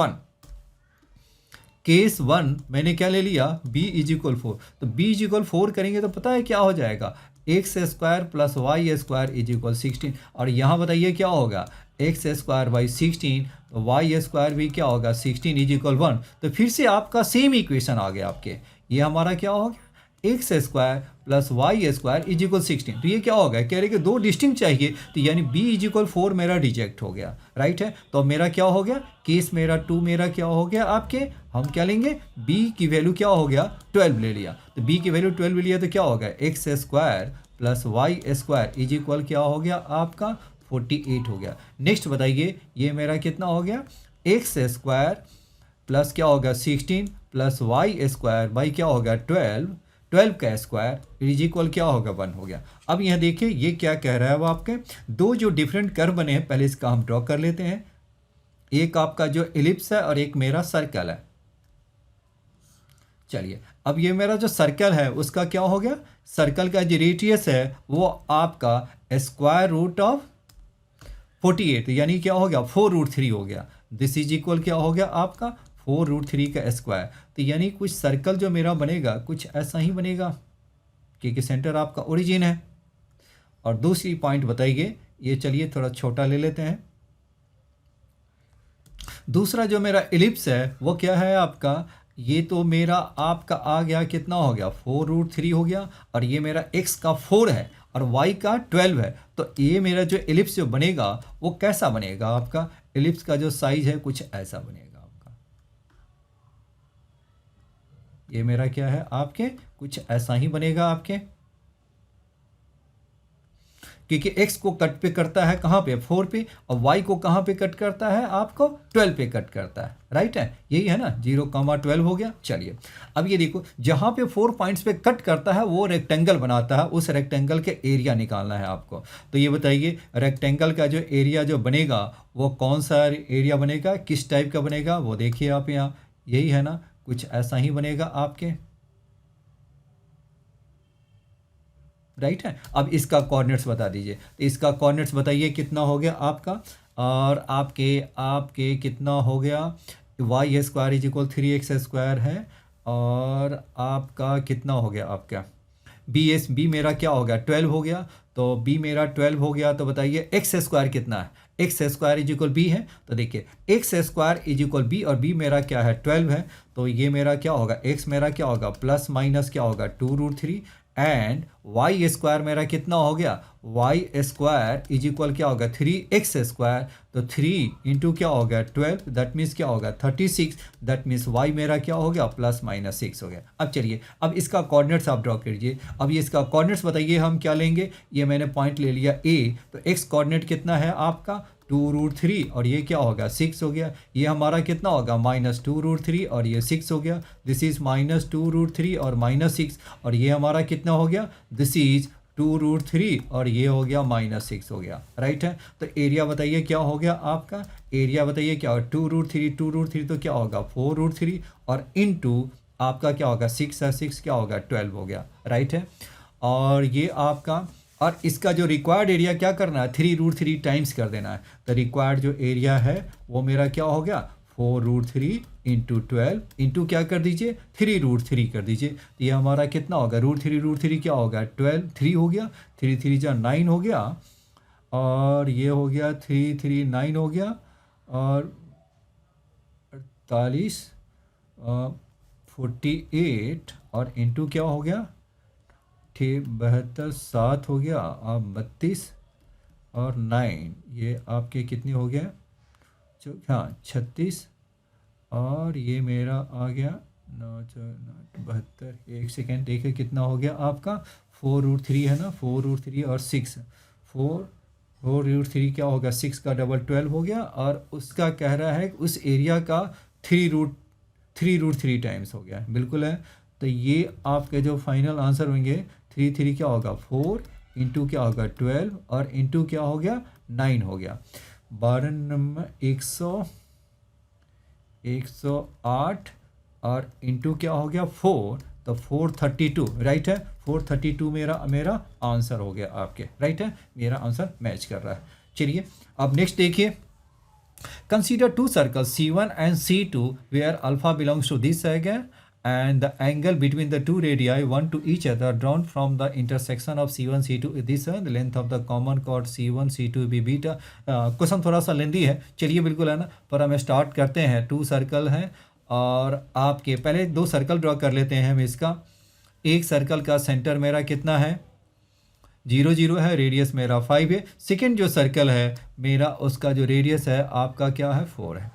1 मैंने क्या ले लिया b इज इक्वल 4। तो b इज इक्वल 4 करेंगे तो पता है क्या हो जाएगा x² plus y² is equal 16। और यहाँ बताइए क्या होगा x²/16, तो y² भी क्या होगा 16 इज इक्वल 1। तो फिर से आपका सेम इक्वेशन आ गया आपके, ये हमारा क्या हो गया x square plus Y square is equal 16। तो ये क्या होगा, कह रहे कि दो डिस्टिंक्ट चाहिए, तो यानी b इज इक्वल 4 मेरा रिजेक्ट हो गया, राइट है। तो मेरा क्या हो गया, केस मेरा 2 मेरा क्या हो गया आपके, हम क्या लेंगे, b की वैल्यू क्या हो गया 12 ले लिया। तो b की वैल्यू 12 लिया तो क्या होगा, x square plus Y square is equal क्या हो गया आपका 48 हो गया। नेक्स्ट बताइए, ये मेरा कितना हो गया, एक्स स्क्वायर प्लस क्या होगा 16 प्लस वाई स्क्वायर बाई क्या होगा 12, 12 का स्क्वायर इज इक्वल क्या होगा 1 हो गया। अब यहाँ देखिए ये क्या कह रहा है, वो आपके दो जो डिफरेंट कर्व बने हैं, पहले इसका हम ड्रॉ कर लेते हैं। एक आपका जो एलिप्स है और एक मेरा सर्कल है। चलिए अब ये मेरा जो सर्कल है उसका क्या हो गया, सर्कल का जो रेडियस है वो आपका स्क्वायर रूट ऑफ 48 यानी क्या हो गया 4√3 हो गया। दिस इज इक्वल क्या हो गया आपका 4√3 का स्क्वायर। तो यानी कुछ सर्कल जो मेरा बनेगा कुछ ऐसा ही बनेगा, क्योंकि सेंटर आपका ओरिजिन है। और दूसरी पॉइंट बताइए, ये चलिए थोड़ा छोटा ले लेते हैं। दूसरा जो मेरा एलिप्स है वो क्या है आपका, ये तो मेरा आपका आ गया कितना हो गया 4√3 हो गया, और ये मेरा x का 4 है और y का 12 है। तो ये मेरा जो एलिप्स जो बनेगा वो कैसा बनेगा आपका, एलिप्स का जो साइज है कुछ ऐसा बनेगा आपका। ये मेरा क्या है आपके, कुछ ऐसा ही बनेगा आपके, क्योंकि x को कट पे करता है कहाँ पे 4 पे, और y को कहाँ पे कट करता है आपको 12 पे कट करता है, राइट है। यही है ना, 0,12 हो गया। चलिए अब ये देखो, जहाँ पे 4 पॉइंट्स पे कट करता है वो रेक्टेंगल बनाता है, उस रेक्टेंगल के एरिया निकालना है आपको। तो ये बताइए रेक्टेंगल का जो एरिया जो बनेगा वो कौन सा एरिया बनेगा, किस टाइप का बनेगा, वो देखिए आप यहाँ, यही है ना, कुछ ऐसा ही बनेगा आपके, राइट है। अब इसका कोऑर्डिनेट्स बता दीजिए, तो इसका कोऑर्डिनेट्स बताइए कितना हो गया आपका, और आपके आपके कितना हो गया, y square is equal 3x square है, और आपका कितना हो गया आपका बी मेरा क्या हो गया 12 हो गया। तो बी मेरा 12 हो गया, तो बताइए एक्स स्क्वायर कितना है, x square is equal b है। तो देखिए x square is equal b, और बी मेरा क्या है 12 है। तो ये मेरा क्या होगा, एक्स मेरा क्या होगा प्लस माइनस क्या होगा 2√3, एंड वाई स्क्वायर मेरा कितना हो गया, वाई स्क्वायर इज इक्वल क्या होगा 3x स्क्वायर। तो 3 इंटू क्या हो गया 12, दैट मीन्स क्या होगा 36, दैट मीन्स y मेरा क्या हो गया प्लस माइनस 6 हो गया। अब चलिए अब इसका कोऑर्डिनेट्स आप ड्रॉ कीजिए। अब ये इसका कोऑर्डिनेट्स बताइए हम क्या लेंगे, ये मैंने पॉइंट ले लिया a, तो x कोऑर्डिनेट कितना है आपका 2√3, और ये क्या होगा 6 हो गया। ये हमारा कितना होगा -2√3, और ये 6 हो गया। दिस इज -2√3 और -6, और ये हमारा कितना हो गया, दिस इज 2√3 और ये हो गया -6 हो गया, राइट है। तो एरिया बताइए क्या हो गया आपका, एरिया बताइए क्या होगा 2√3 तो क्या होगा 4√3, और इनटू आपका क्या होगा 6 है, 6 क्या होगा 12 हो गया, राइट है। और ये आपका, और इसका जो रिक्वायर्ड एरिया क्या करना है 3√3 टाइम्स कर देना है। तो रिक्वायर्ड जो एरिया है वो मेरा क्या हो गया 4√3 इंटू 12 इंटू क्या कर दीजिए 3√3 कर दीजिए। तो ये हमारा कितना होगा √3 क्या होगा 12, 3 हो गया, 3 3 जा 9 हो गया, और ये हो गया 3 3 9 हो गया, और 48 48 और इंटू क्या हो गया 72 7 हो गया, अब 32 और 9 ये आपके कितने हो गया हाँ 36, और ये मेरा आ गया 72, एक सेकेंड देखिए कितना हो गया आपका 4√3 है ना, 4√3 और 6, 4√3 क्या होगा 6 का डबल 12 हो गया, और उसका कह रहा है उस एरिया का 3√3 टाइम्स हो गया, बिल्कुल है। तो ये आपके जो फाइनल आंसर होंगे 3 3 क्या होगा 4 इंटू क्या होगा 12 और इंटू क्या हो गया 9 हो गया। 12 नंबर 108 और इंटू क्या हो गया 4, तो 432, राइट है। 432 मेरा आंसर हो गया आपके, राइट है, मेरा आंसर मैच कर रहा है। चलिए अब नेक्स्ट देखिए, consider two circles C1 and C2 where alpha belongs to this angle and the angle between the two radii one to each other drawn from the intersection of C1 C2 is this the length of the common chord C1 C2 be beta। Question थोड़ा सा लेंदी है, चलिए बिल्कुल है ना, पर हम start करते हैं। टू सर्कल हैं और आपके पहले दो सर्कल ड्रॉ कर लेते हैं हम इसका। एक सर्कल का सेंटर मेरा कितना है, 0 0 है, रेडियस मेरा 5 है। सेकेंड जो सर्कल है मेरा, उसका जो रेडियस है आपका क्या है, 4 है।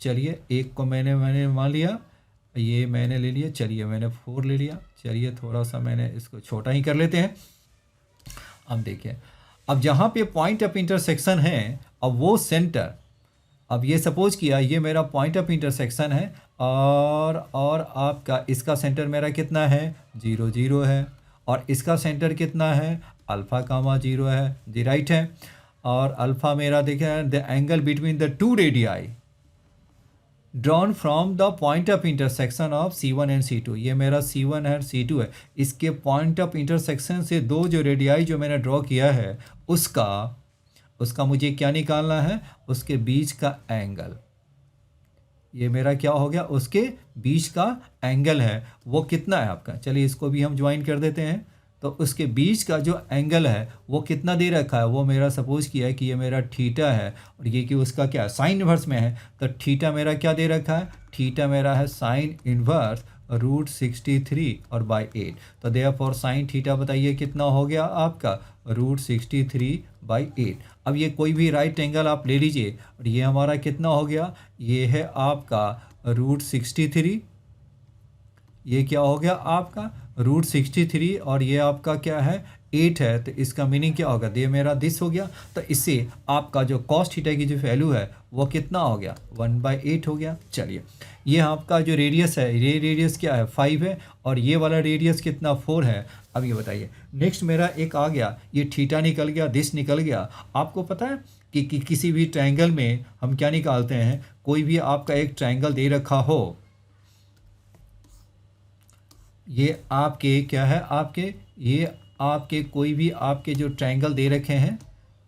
चलिए एक को मैंने मान लिया, ये मैंने ले लिया, चलिए मैंने 4 ले लिया। चलिए थोड़ा सा मैंने इसको छोटा ही कर लेते हैं। अब देखिए, अब जहाँ पे पॉइंट ऑफ इंटरसेक्शन है, अब वो सेंटर, अब ये सपोज किया ये मेरा पॉइंट ऑफ इंटरसेक्शन है, और आपका इसका सेंटर मेरा कितना है, 0 0 है, और इसका सेंटर कितना है, अल्फ़ा कामा 0 है जी, राइट है। और अल्फ़ा मेरा देखिए the angle between the two radii drawn from the point of intersection of C1 and C2, ये मेरा C1 है, C2 है। इसके पॉइंट ऑफ इंटरसेक्शन से दो जो रेडियाई जो मैंने ड्रॉ किया है, उसका मुझे क्या निकालना है, उसके बीच का एंगल। ये मेरा क्या हो गया, उसके बीच का एंगल है, वो कितना है आपका। चलिए इसको भी हम ज्वाइन कर देते हैं। तो उसके बीच का जो एंगल है वो कितना दे रखा है, वो मेरा सपोज किया है कि ये मेरा थीटा है, और ये कि उसका क्या साइन इन्वर्स में है। तो थीटा मेरा क्या दे रखा है, थीटा मेरा है साइन इन्वर्स √63 और बाई 8। तो देयरफॉर साइन थीटा बताइए कितना हो गया आपका, √63/8। अब ये कोई भी राइट एंगल आप ले लीजिए, और ये हमारा कितना हो गया, ये है आपका √63, ये क्या हो गया आपका √63, और ये आपका क्या है 8 है। तो इसका मीनिंग क्या होगा, ये मेरा दिस हो गया। तो इससे आपका जो कॉस थीटा की जो वैल्यू है वो कितना हो गया, 1/8 हो गया। चलिए ये आपका जो रेडियस है, ये रेडियस क्या है 5 है, और ये वाला रेडियस कितना 4 है। अब ये बताइए नेक्स्ट मेरा एक आ गया, ये थीटा निकल गया, दिस निकल गया। आपको पता है कि किसी भी ट्रायंगल में हम क्या निकालते हैं, कोई भी आपका एक ट्रायंगल दे रखा हो, ये आपके क्या है, ये आपके कोई भी आपके जो ट्रायंगल दे रखे हैं,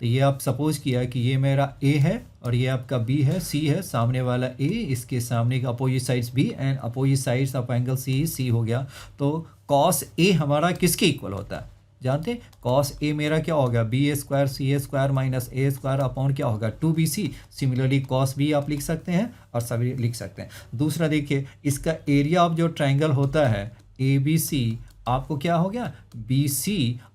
तो ये आप सपोज किया कि ये मेरा ए है, और ये आपका बी है, सी है, सामने वाला ए, इसके सामने का opposite sides b, and opposite sides of angle c हो गया। तो कॉस ए हमारा किसके इक्वल होता है, जानते हैं, कॉस ए मेरा क्या होगा, B² C² minus A² upon क्या होगा 2BC। सिमिलरली कॉस बी आप लिख सकते हैं और सभी लिख सकते हैं। दूसरा देखिए, इसका एरिया ऑफ जो ट्रायंगल होता है ABC, आपको क्या हो गया BC,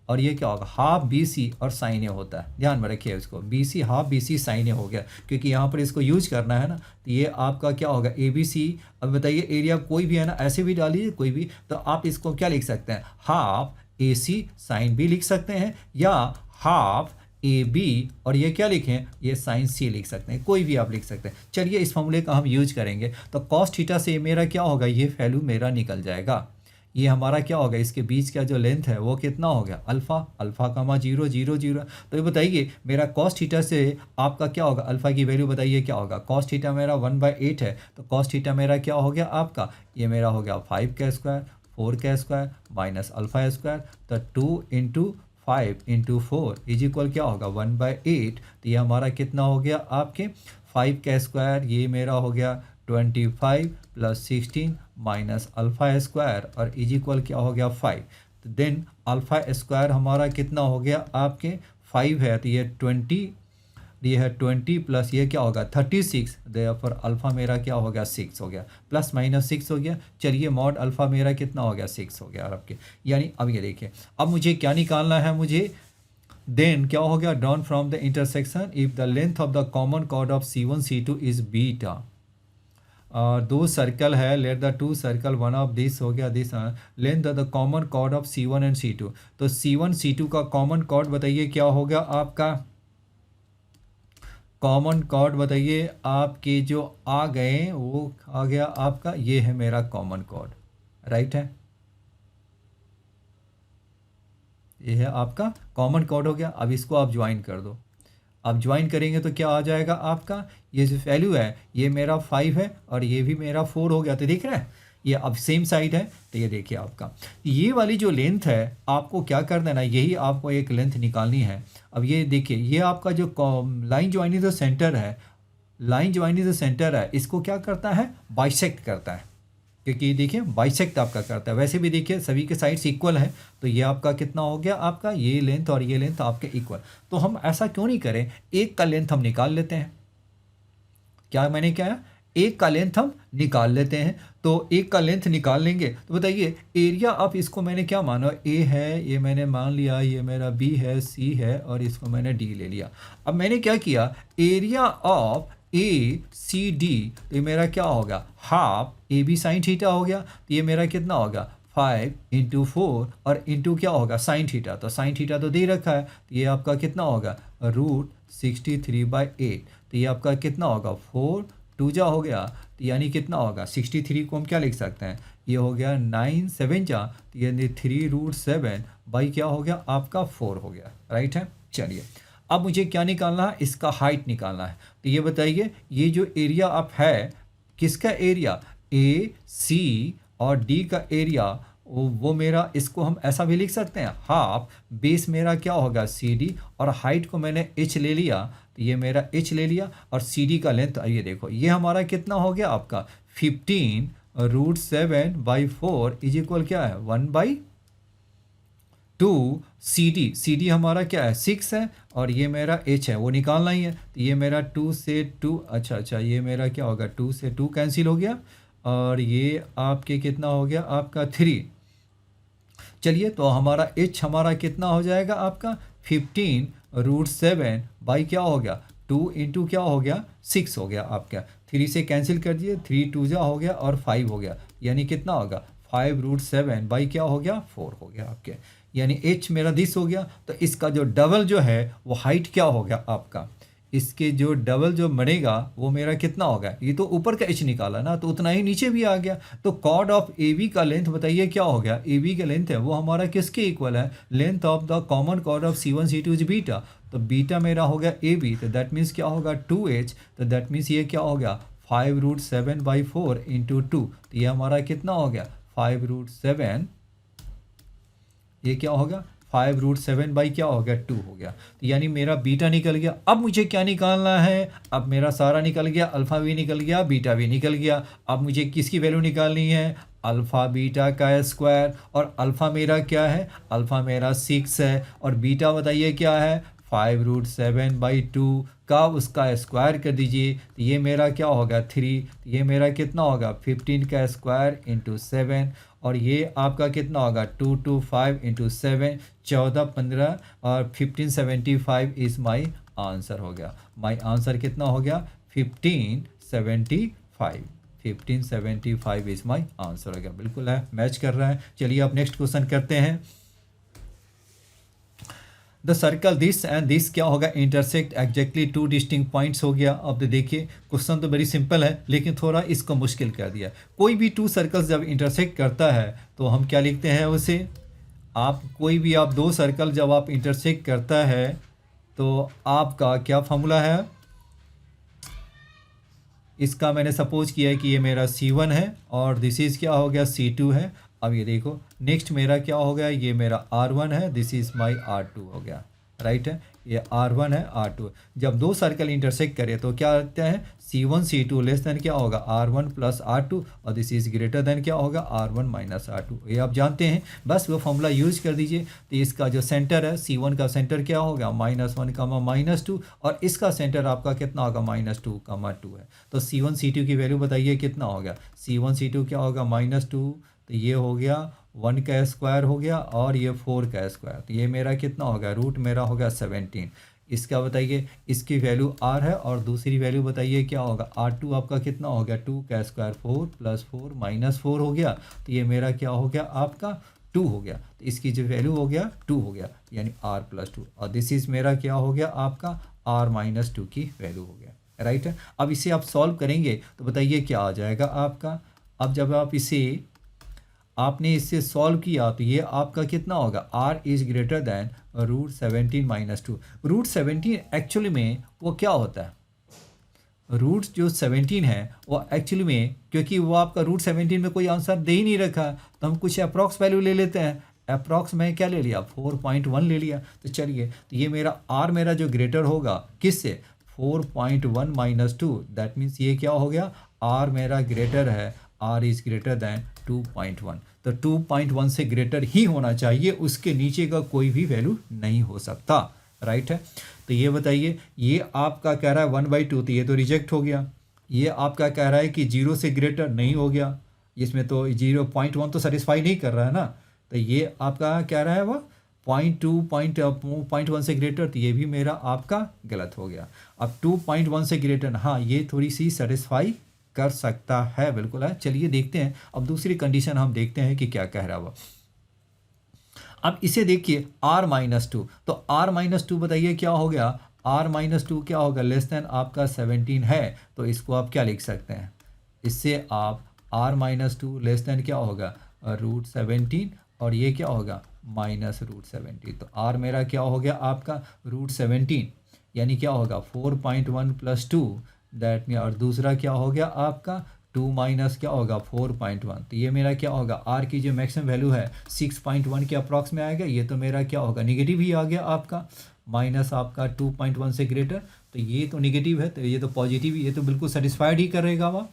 और ये क्या होगा हाफ BC और साइन ए होता है, ध्यान में रखिए इसको, BC हाफ BC साइन ए हो गया, क्योंकि यहाँ पर इसको यूज करना है ना। तो ये आपका क्या होगा ABC। अब बताइए एरिया कोई भी है ना, ऐसे भी डालिए कोई भी, तो आप इसको क्या लिख सकते हैं, हाफ AC साइन B लिख सकते हैं, या हाफ AB, और ये क्या लिखें, ये साइन C लिख सकते हैं, कोई भी आप लिख सकते हैं। चलिए इस फॉर्मूले का हम यूज करेंगे। तो कॉस थीटा से मेरा क्या होगा, ये वैल्यू मेरा निकल जाएगा। ये हमारा क्या होगा, इसके बीच का जो लेंथ है वो कितना हो गया, अल्फ़ा कामा 0 0 0। तो ये बताइए मेरा कॉस थीटा से आपका क्या होगा, अल्फ़ा की वैल्यू बताइए क्या होगा। कॉस थीटा मेरा 1/8 है, तो कॉस थीटा मेरा क्या हो गया आपका, ये मेरा हो गया 5 का स्क्वायर 4 का स्क्वायर माइनस अल्फ़ा स्क्वायर। तो 2 × 5 × 4 इज इक्वल क्या होगा 1/8। तो ये हमारा कितना हो गया आपके 5 का स्क्वायर, ये मेरा हो गया 25 + 16 माइनस अल्फ़ा स्क्वायर, और इज इक्वल क्या हो गया 5। तो देन अल्फ़ा स्क्वायर हमारा कितना हो गया आपके 5 है, तो ये 20, ये है 20 प्लस ये क्या होगा 36, देयरफॉर अल्फ़ा मेरा क्या हो गया 6 हो गया, प्लस माइनस 6 हो गया। चलिए मॉड अल्फ़ा मेरा कितना हो गया 6 हो गया आपके। यानी अब ये देखिए, अब मुझे क्या निकालना है, मुझे देन क्या हो गया, drawn from the intersection if the length of the common chord of C1 C2 is beta. दो सर्कल है, let the two circle one of this हो गया this, length the common chord of C1 and C2। तो C1 C2 का common chord बताइए क्या हो गया आपका, कॉमन कॉर्ड बताइए आपके जो आ गए वो आ गया आपका, ये है मेरा कॉमन कॉर्ड, राइट है, ये है आपका कॉमन कॉर्ड हो गया। अब इसको आप ज्वाइन कर दो, अब ज्वाइन करेंगे तो क्या आ जाएगा आपका, ये जो वैल्यू है ये मेरा 5 है, और ये भी मेरा 4 हो गया। तो देख रहे हैं ये अब सेम साइड है। तो ये देखिए आपका ये वाली जो लेंथ है, आपको क्या कर देना, यही आपको एक लेंथ निकालनी है। अब ये देखिए, ये आपका जो लाइन ज्वाइनिंग द सेंटर है, लाइन ज्वाइनिंग द सेंटर है, इसको क्या करता है, बाइसेक्ट करता है, क्योंकि देखिए बाइसेक्ट आपका करता है। वैसे भी देखिए सभी के साइड्स इक्वल है, तो ये आपका कितना हो गया आपका, ये लेंथ और ये लेंथ आपके इक्वल। तो हम ऐसा क्यों नहीं करें, एक का लेंथ हम निकाल लेते हैं। क्या मैंने क्या है, एक का लेंथ हम निकाल लेते हैं। तो एक का लेंथ निकाल लेंगे तो बताइए एरिया, आप इसको मैंने क्या माना, ए है, ये मैंने मान लिया, ये मेरा बी है, सी है, और इसको मैंने डी ले लिया। अब मैंने क्या किया, area of a c d, तो ये मेरा क्या होगा, half a b sine theta हो गया। तो ये मेरा कितना होगा, 5 इंटू 4 और इंटू क्या होगा, साइन थीटा। तो साइन थीटा तो दे रखा है, तो ये आपका कितना होगा, √63/8। तो ये आपका कितना होगा, 4 2 जा हो गया, तो यानी कितना होगा, 63 को हम क्या लिख सकते हैं, ये हो गया 9 7 जा, तो यानी 3√7 बाई क्या हो गया आपका 4 हो गया, राइट है। चलिए अब मुझे क्या निकालना है, इसका हाइट निकालना है। तो ये बताइए ये जो एरिया आप है, किसका एरिया, ए सी और डी का एरिया, वो मेरा, इसको हम ऐसा भी लिख सकते हैं, हाफ बेस मेरा क्या होगा सी डी, और हाइट को मैंने एच ले लिया, तो ये मेरा एच ले लिया, और सी डी का लेंथ, ये देखो ये हमारा कितना हो गया आपका 15√7/4 इज इक्वल क्या है 1/2 सी डी। सी डी हमारा क्या है 6 है, और ये मेरा एच है वो निकालना ही है। तो ये मेरा 2 से 2, अच्छा ये मेरा क्या होगा 2 से 2 कैंसिल हो गया, और ये आपके कितना हो गया आपका 3। चलिए तो हमारा एच हमारा कितना हो जाएगा आपका 15√7 बाई क्या हो गया 2 इंटू क्या हो गया 6 हो गया आपका। 3 से कैंसिल कर दिए, 3 2 जा हो गया और 5 हो गया, यानी कितना होगा 5√7 बाई क्या हो गया 4 हो गया आपके, यानी एच मेरा दिस हो गया। तो इसका जो डबल जो है वो हाइट क्या हो गया आपका, इसके जो डबल जो बनेगा वो मेरा कितना होगा, ये तो ऊपर का एच निकाला ना, तो उतना ही नीचे भी आ गया। तो कॉर्ड ऑफ ए बी का लेंथ बताइए क्या हो गया, ए बी का लेंथ है वो हमारा किसके इक्वल है, length of the common chord of C1 C2 is beta. तो बीटा मेरा हो गया ए बी, तो दैट मीन्स क्या होगा 2h, तो दैट मीन्स ये क्या हो गया 5√7/4 इंटू 2। तो ये हमारा कितना हो गया 5√7, ये क्या होगा 5√7 बाई क्या हो गया 2 हो गया। तो यानी मेरा बीटा निकल गया। अब मुझे क्या निकालना है, अब मेरा सारा निकल गया, अल्फ़ा भी निकल गया, बीटा भी निकल गया। अब मुझे किसकी वैल्यू निकालनी है, अल्फ़ा बीटा का स्क्वायर, और अल्फ़ा मेरा क्या है, अल्फ़ा मेरा 6 है, और बीटा बताइए क्या है 5√7/2 का उसका स्क्वायर कर दीजिए, तो ये मेरा क्या होगा 3, तो ये मेरा कितना होगा 15 का स्क्वायर इंटू 7, और ये आपका कितना होगा 2 2 5 इंटू 7 14 15 और 1575 इज़ माई आंसर हो गया। माई आंसर कितना हो गया 1575, 1575 इज़ माई आंसर हो गया। बिल्कुल है, मैच कर रहा है। चलिए अब नेक्स्ट क्वेश्चन करते हैं। The circle this and this क्या होगा, इंटरसेक्ट एग्जैक्टली 2 डिस्टिंक्ट पॉइंट्स हो गया। अब देखिए क्वेश्चन तो बड़ी सिंपल है, लेकिन थोड़ा इसको मुश्किल कर दिया। कोई भी 2 सर्कल्स जब इंटरसेक्ट करता है तो हम क्या लिखते हैं उसे, आप कोई भी आप 2 सर्कल जब आप इंटरसेक्ट करता है तो आपका क्या फॉर्मूला है, इसका मैंने सपोज किया है कि ये मेरा C1 है और दिस इज़ क्या हो गया C2 है। अब ये देखो नेक्स्ट मेरा क्या हो गया, ये मेरा R1 है, दिस इज़ माई R2 हो गया, राइट है। ये R1 है R2, जब 2 सर्कल इंटरसेक्ट करें तो क्या होता है C1 C2 लेस देन क्या होगा R1 प्लस R2, और दिस इज़ ग्रेटर देन क्या होगा R1 माइनस R2। ये आप जानते हैं, बस वो फॉर्मूला यूज कर दीजिए। तो इसका जो सेंटर है C1 का सेंटर क्या होगा -1, -2, और इसका सेंटर आपका कितना होगा -2, है। तो C1 C2 की वैल्यू बताइए कितना होगा, C1 C2 क्या होगा -2, तो ये हो गया 1 का स्क्वायर हो गया, और ये 4 का स्क्वायर, तो ये मेरा कितना होगा रूट मेरा होगा 17। इसका बताइए इसकी वैल्यू R है, और दूसरी वैल्यू बताइए क्या होगा R2 आपका कितना हो गया 2 का स्क्वायर 4 + 4 - 4 हो गया, तो ये मेरा क्या हो गया आपका 2 हो गया। तो इसकी जो वैल्यू हो गया 2 हो गया, यानी R + 2, और दिस इज़ मेरा क्या हो गया आपका R - 2 की वैल्यू हो गया, राइट है। अब इसे आप सॉल्व करेंगे तो बताइए क्या आ जाएगा आपका। अब जब आप इसे आपने इससे सॉल्व किया तो ये आपका कितना होगा R is greater than √17 - 2। √17 actually में वो क्या होता है, रूट जो 17 है वो एक्चुअली में, क्योंकि वो आपका √17 में कोई आंसर दे ही नहीं रखा, तो हम कुछ अप्रॉक्स वैल्यू ले लेते हैं। अप्रॉक्स में क्या ले लिया 4.1 ले लिया। तो चलिए तो ये मेरा R मेरा जो ग्रेटर होगा किससे 4.1 - 2, दैट मीन्स ये क्या हो गया R मेरा ग्रेटर है, R इज़ ग्रेटर दैन 2.1। तो 2.1 से ग्रेटर ही होना चाहिए, उसके नीचे का कोई भी वैल्यू नहीं हो सकता, राइट है। तो ये बताइए ये आपका कह रहा है 1/2, तो ये तो रिजेक्ट हो गया। ये आपका कह रहा है कि 0 से ग्रेटर नहीं हो गया, इसमें तो 0.1 तो सेटिस्फाई नहीं कर रहा है ना, तो ये आपका कह रहा है वह 0.2 0.1 से ग्रेटर, तो ये भी मेरा आपका गलत हो गया। अब 2.1 से ग्रेटर, हाँ ये थोड़ी सी सेटिस्फाई कर सकता है, बिल्कुल है। चलिए देखते हैं अब दूसरी कंडीशन, हम देखते हैं कि क्या कह रहा है वो। अब इसे देखिए r-2, तो r-2 बताइए क्या हो गया, r-2 क्या होगा, लेस देन आपका 17 है, तो इसको आप क्या लिख सकते हैं, इससे आप r-2 लेस देन क्या होगा, √17, और ये क्या होगा -√17, तो r मेरा क्या हो गया आपका √17, यानी क्या होगा 4.1 + 2, दैट मीन, और दूसरा क्या हो गया आपका 2 माइनस क्या होगा 4.1, तो ये मेरा क्या होगा, आर की जो मैक्सिमम वैल्यू है 6.1 के अप्रॉक्स में आएगा, ये तो मेरा क्या होगा निगेटिव ही आ गया आपका, माइनस आपका 2.1 से ग्रेटर, तो ये तो निगेटिव है, तो ये तो पॉजिटिव, ये तो बिल्कुल सेटिस्फाइड ही करेगा वह।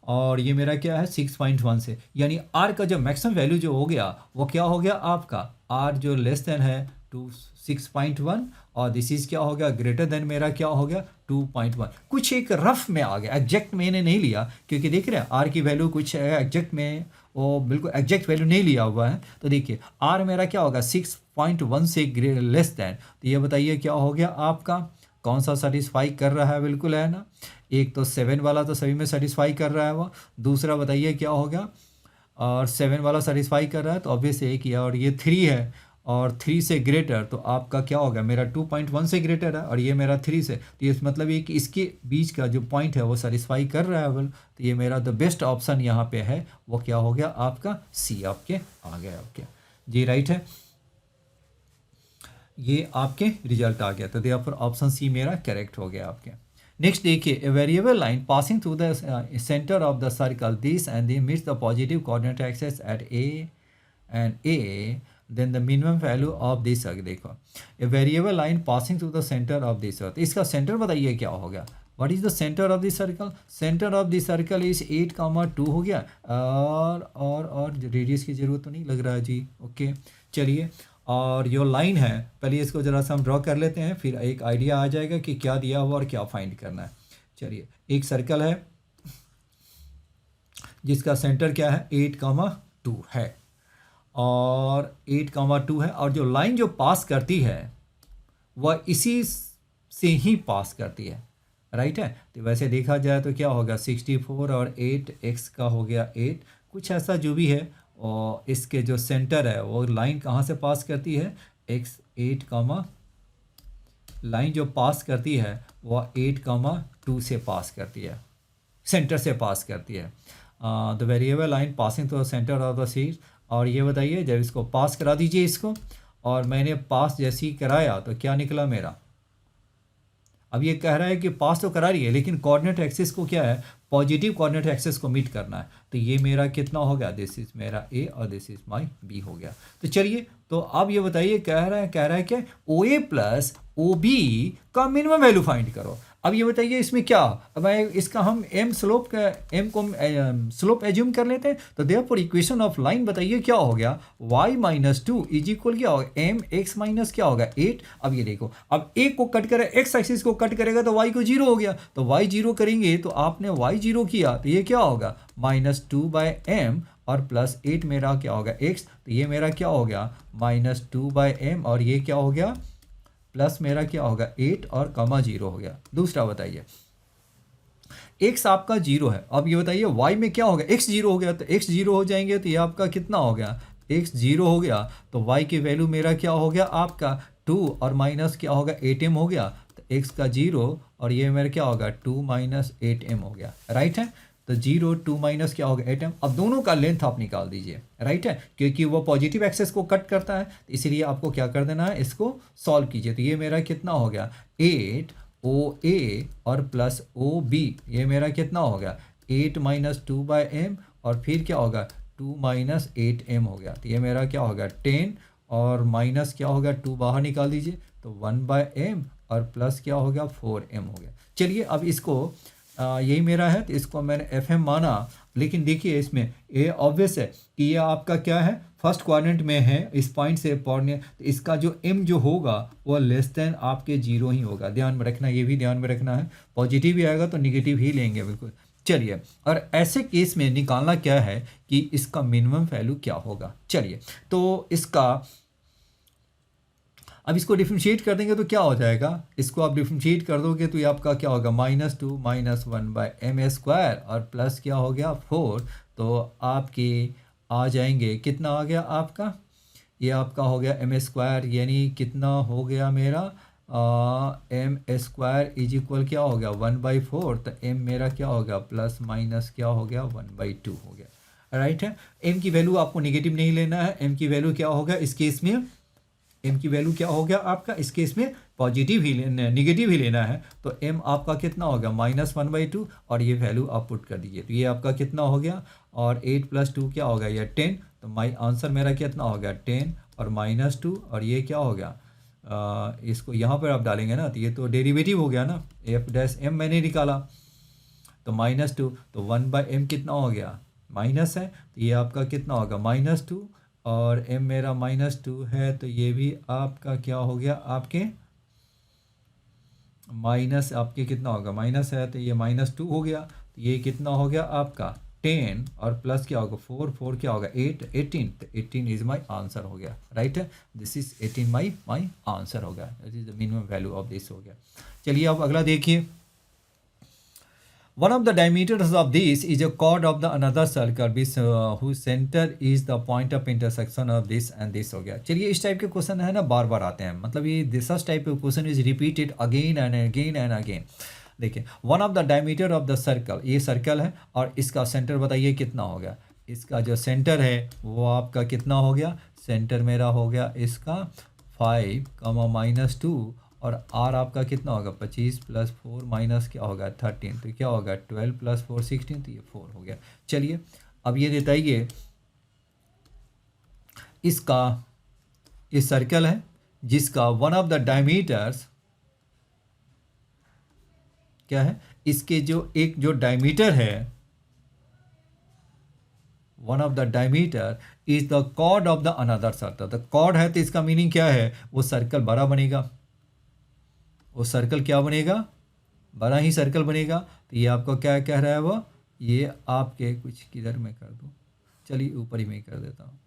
और ये मेरा क्या है 6.1 से, यानी आर का जो मैक्सिमम वैल्यू जो हो गया वो क्या हो गया आपका, आर जो लेस देन है 6.1, और दिस इज क्या हो गया ग्रेटर देन मेरा क्या हो गया 2.1, कुछ एक रफ में आ गया, एग्जैक्ट मैंने नहीं लिया, क्योंकि देख रहे हैं आर की वैल्यू कुछ एग्जैक्ट में वो बिल्कुल एग्जैक्ट वैल्यू नहीं लिया हुआ है, तो देखिए आर मेरा क्या होगा 6.1 से लेस देन, तो ये बताइए क्या हो गया आपका, कौन सा सेटिस्फाई कर रहा है, बिल्कुल है ना, एक तो 7 वाला तो सभी में सेटिस्फाई कर रहा है वो, दूसरा बताइए क्या होगा, और 7 वाला सेटिस्फाई कर रहा है तो ऑब्वियस एक ही है, और ये 3 है, और 3 से ग्रेटर, तो आपका क्या होगा मेरा 2.1 से ग्रेटर है, और ये मेरा 3 से, तो ये मतलब ये कि इसके बीच का जो पॉइंट है वो सेटिस्फाई कर रहा है वो, तो ये मेरा द बेस्ट ऑप्शन यहाँ पे है, वो क्या हो गया आपका सी आपके आ गया आपके, जी राइट है, ये आपके रिजल्ट आ गया, तो देयरफॉर ऑप्शन सी मेरा करेक्ट हो गया आपके। नेक्स्ट देखिए, a variable line passing through the centre of the circle this and the meets the positive coordinate axis at A, then the minimum value of this, देखो a variable line passing through the centre of this, तो इसका centre बताइए क्या हो गया, what is the centre of this circle, centre of this circle is 8,2 हो गया, और रेडियस की जरूरत तो नहीं लग रहा है जी, ओके चलिए, और जो लाइन है पहले इसको ज़रा सा हम ड्रॉ कर लेते हैं, फिर एक आइडिया आ जाएगा कि क्या दिया हुआ और क्या फाइंड करना है। चलिए, एक सर्कल है जिसका सेंटर क्या है 8,2 है, और 8,2 है, और जो लाइन जो पास करती है वह इसी से ही पास करती है, राइट है, तो वैसे देखा जाए तो क्या होगा 64 और 8x का हो गया 8, कुछ ऐसा जो भी है, और इसके जो सेंटर है वो लाइन कहाँ से पास करती है, x8, लाइन जो पास करती है वह 8,2 से पास करती है, सेंटर से पास करती है, the variable line passing to the centre of the seat, और ये बताइए जब इसको पास करा दीजिए इसको, और मैंने पास जैसे ही कराया तो क्या निकला मेरा, अब ये कह रहा है कि पास तो करा रही है लेकिन कोऑर्डिनेट एक्सिस को क्या है, पॉजिटिव कोऑर्डिनेट एक्सिस को मीट करना है, तो ये मेरा कितना हो गया, दिस इज मेरा ए और दिस इज माई बी हो गया। तो चलिए, तो अब ये बताइए कह रहा है क्या, ओ ए प्लस ओ बी का मिनिमम वैल्यू फाइंड करो। अब ये बताइए इसमें क्या, अब इसका हम एम को स्लोप एज्यूम कर लेते हैं, तो देयरफॉर इक्वेशन ऑफ लाइन बताइए क्या हो गया, y-2 इज इक्वल क्या होगा एम एक्स माइनस क्या होगा 8। अब ये देखो, अब एक को कट करे, एक्स एक्सिस को कट करेगा तो y को 0 हो गया, तो y 0 करेंगे तो आपने y 0 किया तो ये क्या होगा -2/m, और +8 मेरा क्या होगा x, तो ये मेरा क्या हो गया -2/m, और ये क्या हो गया प्लस मेरा क्या होगा 8 और कमा 0 हो गया। दूसरा बताइए, x आपका 0 है, अब ये बताइए y में क्या होगा, x 0 हो गया, तो x 0 हो जाएंगे तो ये आपका कितना हो गया, x 0 हो गया, तो y की वैल्यू मेरा क्या हो गया आपका 2 और माइनस क्या होगा 8m हो गया, तो x का 0 और ये मेरा क्या होगा 2 - 8m हो गया, राइट है, तो 0 2 माइनस क्या होगा 8m। अब दोनों का लेंथ आप निकाल दीजिए, राइट है, क्योंकि वो पॉजिटिव एक्सेस को कट करता है, तो इसलिए आपको क्या कर देना है, इसको सॉल्व कीजिए, तो ये मेरा कितना हो गया 8 OA और प्लस OB, ये मेरा कितना हो गया 8 - 2/m, और फिर क्या होगा 2 - 8m हो गया, तो ये मेरा क्या होगा 10 और माइनस क्या होगा 2 बाहर निकाल दीजिए, तो 1/m और प्लस क्या हो गया 4m हो गया। चलिए अब इसको यही मेरा है, तो इसको मैंने FM माना, लेकिन देखिए इसमें ये ऑब्वियस है कि ये आपका क्या है, फर्स्ट क्वाड्रेंट में है, इस पॉइंट से पॉइंट, तो इसका जो m जो होगा वो लेस देन आपके जीरो ही होगा। ध्यान में रखना, ये भी ध्यान में रखना है। पॉजिटिव भी आएगा तो निगेटिव ही लेंगे बिल्कुल। चलिए, और ऐसे केस में निकालना क्या है कि इसका मिनिमम वैल्यू क्या होगा। चलिए, तो इसका अब इसको डिफ्रेंशिएट कर देंगे तो क्या हो जाएगा, इसको आप डिफ्रेंशिएट कर दोगे तो ये आपका क्या होगा, -2 -1/m² और प्लस क्या हो गया 4, तो आपके आ जाएंगे, कितना आ गया आपका, ये आपका हो गया m², यानी कितना हो गया मेरा m² इज इक्वल क्या हो गया 1/4, तो m मेरा क्या हो गया प्लस माइनस क्या हो गया 1/2 हो गया। राइट है, m की वैल्यू आपको नेगेटिव नहीं लेना है, m की वैल्यू क्या होगा इस केस में, m की वैल्यू क्या हो गया आपका इस केस में पॉजिटिव ही लेना, नेगेटिव ही लेना है। तो m आपका कितना होगा -1/2 और ये वैल्यू आप पुट कर दीजिए, तो ये आपका कितना हो गया, और 8 + 2 क्या होगा ये 10, तो माई आंसर मेरा कितना हो गया 10 और -2, और ये क्या हो गया इसको यहाँ पर आप डालेंगे ना तो ये तो डेरिवेटिव हो गया ना, f' m मैंने निकाला तो -2, तो 1/m कितना हो गया माइनस है, तो ये आपका कितना होगा -2, और m मेरा -2 है, तो ये भी आपका क्या हो गया आपके माइनस, आपके कितना होगा माइनस है, तो ये -2 हो गया, तो ये कितना हो गया आपका 10 और प्लस क्या होगा 4 क्या होगा 18, तो 18 इज माई आंसर हो गया। राइट है, दिस इज 18 माई आंसर हो गया, this is the minimum value of this हो गया। चलिए अब अगला देखिए, one of the diameters of this is a chord of the another circle which whose center is the point of intersection of this and this हो गया। चलिए, इस टाइप के क्वेश्चन है ना बार बार आते हैं, मतलब ये दिस टाइप के question is repeated again and again and again. देखिए, one of the diameter of the circle, ये सर्कल है और इसका सेंटर बताइए कितना हो गया, इसका जो सेंटर है वो आपका कितना हो गया, सेंटर मेरा हो गया इसका 5, -2, और r आपका कितना होगा 25 + 4 माइनस क्या होगा 13, तो क्या होगा 12 + 4 16, तो ये 4 हो गया। चलिए, अब ये बताइए इसका, इस सर्कल है जिसका वन ऑफ द डायमीटर्स क्या है, इसके जो एक जो डायमीटर है, one of the diameter is the chord of the another circle. तो कॉर्ड है तो इसका मीनिंग क्या है, वो सर्कल बड़ा बनेगा, वो सर्कल क्या बनेगा, बड़ा ही सर्कल बनेगा। तो ये आपको क्या कह रहा है वो, ये आपके कुछ किधर में कर दूँ, चलिए ऊपर ही मैं कर देता हूँ,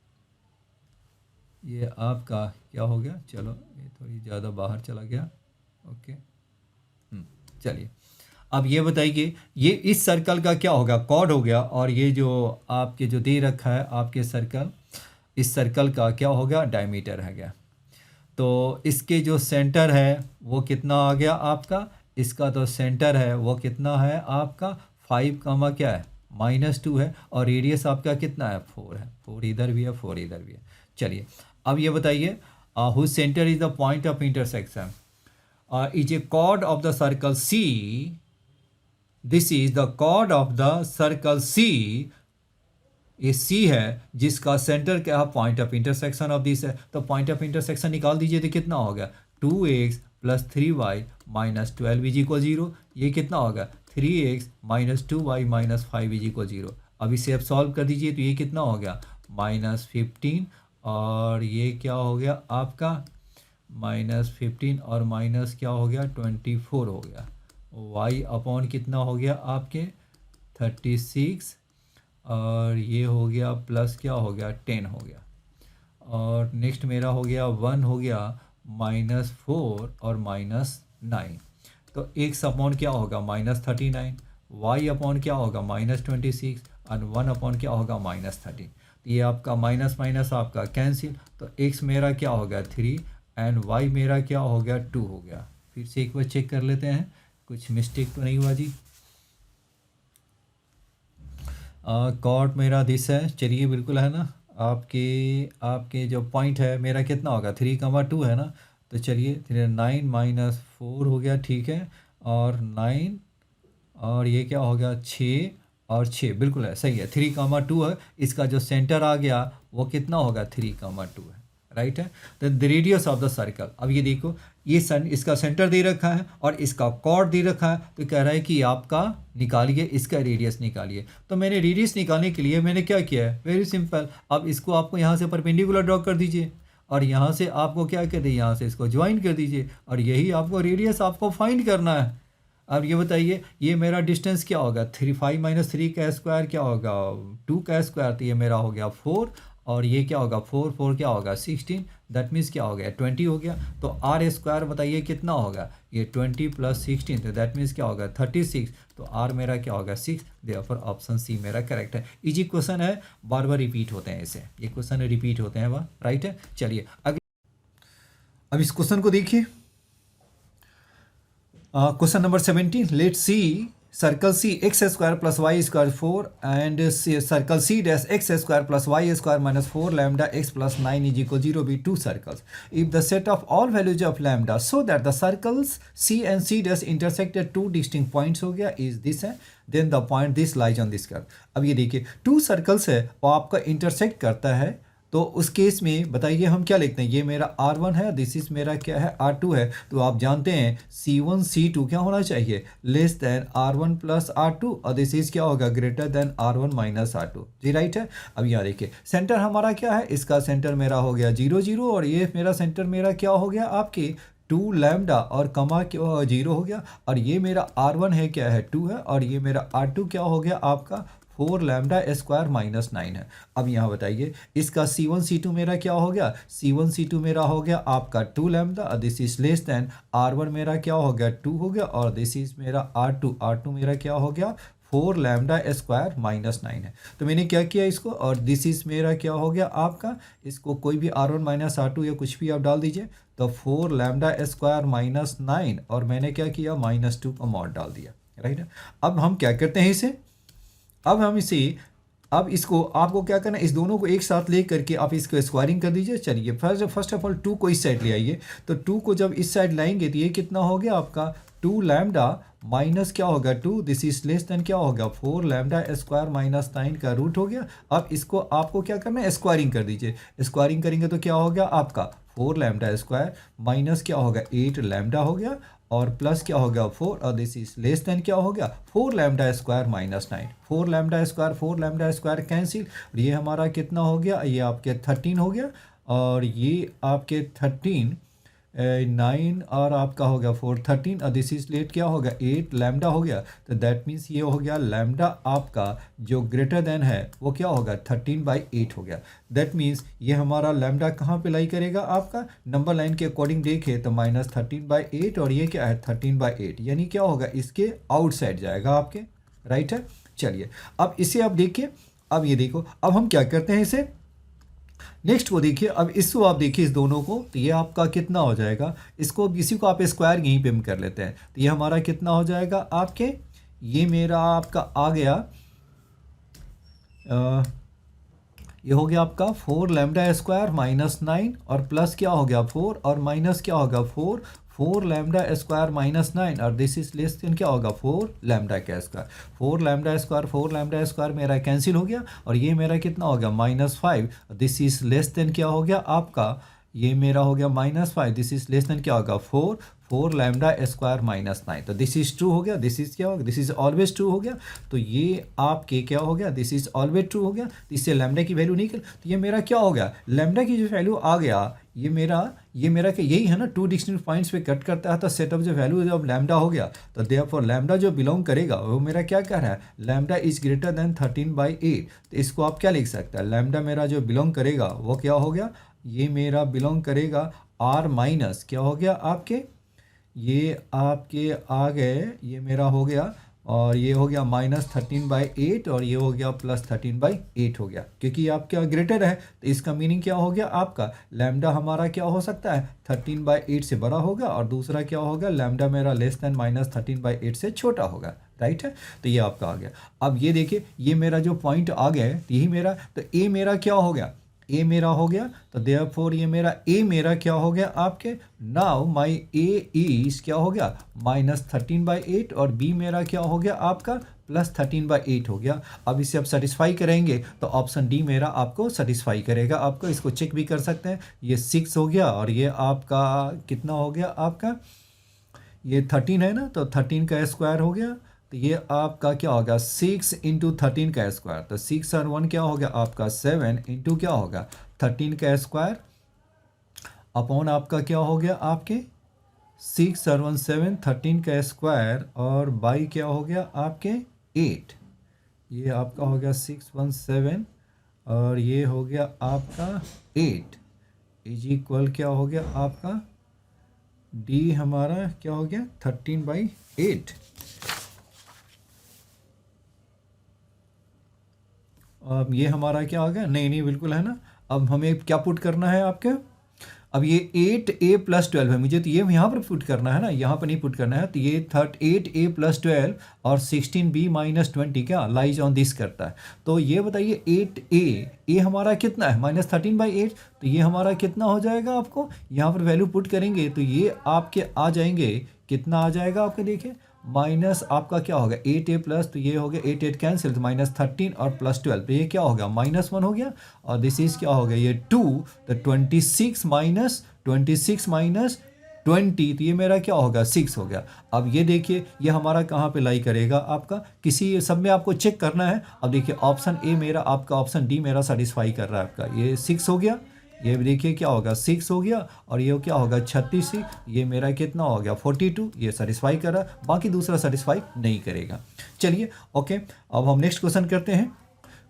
ये आपका क्या हो गया, चलो ये थोड़ी ज़्यादा बाहर चला गया, ओके। चलिए, अब ये बताइए ये इस सर्कल का क्या होगा, कॉर्ड हो गया, और ये जो आपके जो दे रखा है आपके सर्कल, इस सर्कल का क्या होगा डायमीटर है गया। तो इसके जो सेंटर है वो कितना आ गया आपका, इसका तो सेंटर है वो कितना है आपका 5, क्या है -2 है, और रेडियस आपका कितना है 4 है, 4 इधर भी है 4 इधर भी है। चलिए, अब ये बताइए whose centre is the point of intersection is a chord of the circle C, this is the chord of the circle C, ये सी है जिसका सेंटर क्या है point of intersection of this है, तो पॉइंट ऑफ इंटरसेक्शन निकाल दीजिए तो कितना हो गया 2x + 3y - 12 = 0, ये कितना होगा 3x - 2y - 5 = 0। अब इसे आप सॉल्व कर दीजिए तो ये कितना हो गया -15, और ये क्या हो गया आपका -15 और माइनस क्या हो गया 24 हो गया, y अपॉन कितना हो गया आपके 36, और ये हो गया प्लस क्या हो गया 10 हो गया, और नेक्स्ट मेरा हो गया 1 हो गया -4 और -9, तो x अपॉन क्या होगा -39, y अपॉन क्या होगा -26, और 1 अपॉन क्या होगा -13। तो ये आपका माइनस माइनस आपका कैंसिल, तो x मेरा क्या हो गया 3 एंड y मेरा क्या हो गया 2 हो गया। फिर से एक बार चेक कर लेते हैं कुछ मिस्टेक तो नहीं हुआ जी। कॉर्ड मेरा दिस है, चलिए बिल्कुल है ना, आपके जो पॉइंट है मेरा कितना होगा 3, 2 है ना, तो चलिए 9 - 4 हो गया, ठीक है, और 9 और ये क्या हो गया 6 और 6, बिल्कुल है सही है 3, 2 है, इसका जो सेंटर आ गया वो कितना होगा 3, 2 है। राइट है, the radius of the circle. अब ये देखो ये इसका सेंटर दे रखा है और इसका कॉर्ड दे रखा है, तो कह रहा है कि आपका निकालिए, इसका रेडियस निकालिए। तो मैंने रेडियस निकालने के लिए मैंने क्या किया है, वेरी सिंपल, अब इसको आपको यहाँ से परपेंडिकुलर ड्रॉ कर दीजिए और यहाँ से आपको क्या कर दीजिए, यहाँ से इसको ज्वाइन कर दीजिए और यही आपको रेडियस आपको फाइंड करना है। अब ये बताइए, ये मेरा डिस्टेंस क्या होगा, 5 - 3 का स्क्वायर क्या होगा, 2 का स्क्वायर, तो ये मेरा हो गया 4 और ये क्या होगा 4 क्या होगा 16, दैट मीन्स क्या हो गया 20 हो गया। तो आर स्क्वायर बताइए कितना होगा, ये 20 + 16, तो दैट मीन्स क्या होगा 36, तो आर मेरा क्या होगा 6, देयरफॉर ऑप्शन सी मेरा करेक्ट है। इजी क्वेश्चन है, बार बार रिपीट होते हैं ऐसे, ये क्वेश्चन रिपीट होते हैं वह, राइट है। चलिए अगले, अब इस क्वेश्चन को देखिए, question number 17, let c circle c x square plus Y square 4 and circle c dash x square plus Y square minus 4 lambda x plus 9 is equal 0 be two circles if the set of all values of lambda so that the circles c and c dash intersect at 2 distinct points हो गया, is this है, then the point this lies on this curve. अब ये देखिए 2 circles है और आपका intersect करता है, तो उस केस में बताइए हम क्या लिखते हैं, ये मेरा R1 है, दिस इज मेरा क्या है R2 है। तो आप जानते हैं C1 C2 क्या होना चाहिए, लेस देन R1 + R2 और दिस इज क्या होगा ग्रेटर देन R1 - R2, जी राइट है। अब यहाँ देखिए सेंटर हमारा क्या है, इसका सेंटर मेरा हो गया 0 0 और ये मेरा सेंटर मेरा क्या हो गया आपके 2 लैम्डा और कमा 0 हो गया, और ये मेरा R1 है क्या है 2 है और ये मेरा R2 क्या हो गया आपका 4 लैम्डा स्क्वायर माइनस 9 है। अब यहाँ बताइए इसका C1 C2 मेरा क्या हो गया, C1 C2 मेरा हो गया आपका 2 लैम्डा और this is less than R1 मेरा क्या हो गया 2 हो गया और दिस इज मेरा R2 मेरा क्या हो गया 4 लैम्डा स्क्वायर माइनस 9 है। तो मैंने क्या किया इसको, और दिस इज मेरा क्या हो गया आपका, इसको कोई भी R1 - R2 या कुछ भी आप डाल दीजिए, तो 4 लैम्डा स्क्वायर माइनस 9 और मैंने क्या किया -2 का मॉड डाल दिया, राइट है। अब हम क्या करते हैं इसे, अब हम इसे, अब इसको आपको क्या करना है, इस दोनों को एक साथ ले करके आप इसको स्क्वायरिंग कर दीजिए। चलिए फर्स्ट ऑफ ऑल 2 को इस साइड ले आइए, तो 2 को जब इस साइड लाएंगे तो ये कितना हो गया आपका 2 लैम्डा माइनस क्या होगा 2, दिस इज लेस देन क्या होगा 4 लैम्डा स्क्वायर माइनस 9 का रूट हो गया। अब इसको आपको क्या करना है स्क्वायरिंग कर दीजिए, स्क्वायरिंग करेंगे तो क्या हो गया आपका 4 लैम्डा स्क्वायर माइनस क्या होगा 8 लैम्डा हो गया और प्लस क्या हो गया 4 और दिस इज लेस देन क्या हो गया 4 lambda square minus 9, 4 lambda square cancel, और ये हमारा कितना हो गया, ये आपके 13 हो गया और ये आपके 13 9 और आपका हो गया 4 13 और दिस इज लेट क्या हो गया 8 लैम्डा हो गया। तो दैट मीन्स ये हो गया लैम्डा आपका जो ग्रेटर देन है वो क्या होगा 13/8 हो गया। दैट मीन्स ये हमारा लैम्डा कहाँ पे लाई करेगा आपका नंबर लाइन के अकॉर्डिंग देखे तो -13/8 और ये क्या है 13/8, यानी क्या होगा इसके आउटसाइड जाएगा आपके, राइट है। चलिए अब इसे आप देखिए, अब ये देखो अब हम क्या करते हैं इसे, नेक्स्ट को देखिए, अब इसको आप देखिए इस दोनों को, तो ये आपका कितना हो जाएगा, इसको इसी को आप स्क्वायर यहीं पे हम कर लेते हैं, तो ये हमारा कितना हो जाएगा आपके, ये मेरा आपका आ गया ये हो गया आपका 4 लैम्डा स्क्वायर माइनस 9 और प्लस क्या हो गया 4 और माइनस क्या होगा 4 लैम्डा स्क्वायर माइनस 9 और दिस इज लेस देन क्या होगा 4 लैम्डा का स्क्वायर, 4 लैम्डा स्क्वायर मेरा कैंसिल हो गया और ये मेरा कितना हो गया -5, दिस इज लेस देन क्या हो गया आपका, ये मेरा हो गया -5, दिस इज लेस देन क्या होगा 4 लैम्डा स्क्वायर माइनस 9, तो दिस इज ट्रू हो गया, दिस इज क्या हो गया, दिस इज ऑलवेज ट्रू हो गया। तो ये आपके क्या हो गया, दिस इज ऑलवेज ट्रू हो गया, तो इससे लैम्डा की वैल्यू निकल, तो ये मेरा क्या हो गया लैम्डा की जो वैल्यू आ गया, ये मेरा क्या यही है ना 2 डिस्टिंक्ट पॉइंट्स पे कट करता है, तो सेट ऑफ जो वैल्यू जब लैम्डा हो गया तो देयरफॉर लैम्डा जो बिलोंग करेगा वो मेरा क्या कह रहा है लैम्डा इज ग्रेटर देन 13/8, तो इसको आप क्या लिख सकते हैं, लैम्डा मेरा जो बिलोंग करेगा वो क्या हो गया, ये मेरा बिलोंग करेगा R माइनस क्या हो गया आपके, ये आपके आ गए, ये मेरा हो गया और ये हो गया -13/8 और ये हो गया +13/8 हो गया, क्योंकि आपका ग्रेटर है तो इसका मीनिंग क्या हो गया आपका लैम्डा हमारा क्या हो सकता है 13/8 से बड़ा होगा और दूसरा क्या होगा लैम्डा मेरा लेस देन -13/8 से छोटा होगा, राइट है। तो ये आपका आ गया। अब ये देखिए ये मेरा जो पॉइंट आ गया है यही मेरा, तो ए मेरा क्या हो गया, ए मेरा हो गया, तो देयरफॉर ये मेरा ए मेरा क्या हो गया आपके, नाउ माई ए इज क्या हो गया -13/8 और बी मेरा क्या हो गया आपका +13/8 हो गया। अब इसे आप सेटिस्फाई करेंगे तो ऑप्शन डी मेरा आपको सेटिस्फाई करेगा। आपको इसको चेक भी कर सकते हैं, ये 6 हो गया और ये आपका कितना हो गया आपका, ये 13 है ना, तो 13 का स्क्वायर हो गया, तो ये आपका क्या होगा 6 इंटू 13 का स्क्वायर, तो 6 और 1 क्या हो गया आपका 7 इंटू क्या होगा 13 का स्क्वायर अपॉन आपका क्या हो गया आपके 6 और 1 7, 13 का स्क्वायर और बाई क्या हो गया आपके 8, ये आपका हो गया 617 और ये हो गया आपका 8 इज इक्वल क्या हो गया आपका डी हमारा क्या हो गया 13/8। अब ये हमारा क्या हो गया, नहीं नहीं बिल्कुल है ना। अब हमें क्या पुट करना है आपके, अब ये 8a+12 है, मुझे तो ये यहाँ पर पुट करना है ना, यहाँ पर नहीं पुट करना है, तो ये 8a+12 और 16b-20 क्या लाइज ऑन दिस करता है। तो ये बताइए 8a हमारा कितना है -13/8, तो ये हमारा कितना हो जाएगा, आपको यहाँ पर वैल्यू पुट करेंगे तो ये आपके आ जाएंगे, कितना आ जाएगा आपके देखिए माइनस आपका क्या होगा 8a प्लस, तो ये हो गया 8 कैंसिल, तो -13 और +12, तो ये क्या हो गया -1 हो गया और दिस इज क्या हो गया ये 2, तो 26 माइनस 20, तो ये मेरा क्या होगा 6 हो गया। अब ये देखिए ये हमारा कहाँ पे लाई करेगा आपका, किसी सब में आपको चेक करना है। अब देखिए ऑप्शन ए मेरा आपका, ऑप्शन डी मेरा सेटिस्फाई कर रहा है आपका, ये 6 हो गया, ये देखिए क्या होगा 6 हो गया और ये क्या होगा 36, ये मेरा कितना हो गया 42, ये सेटिस्फाई कर रहा है, बाकी दूसरा सेटिस्फाई नहीं करेगा। चलिए ओके, अब हम नेक्स्ट क्वेश्चन करते हैं।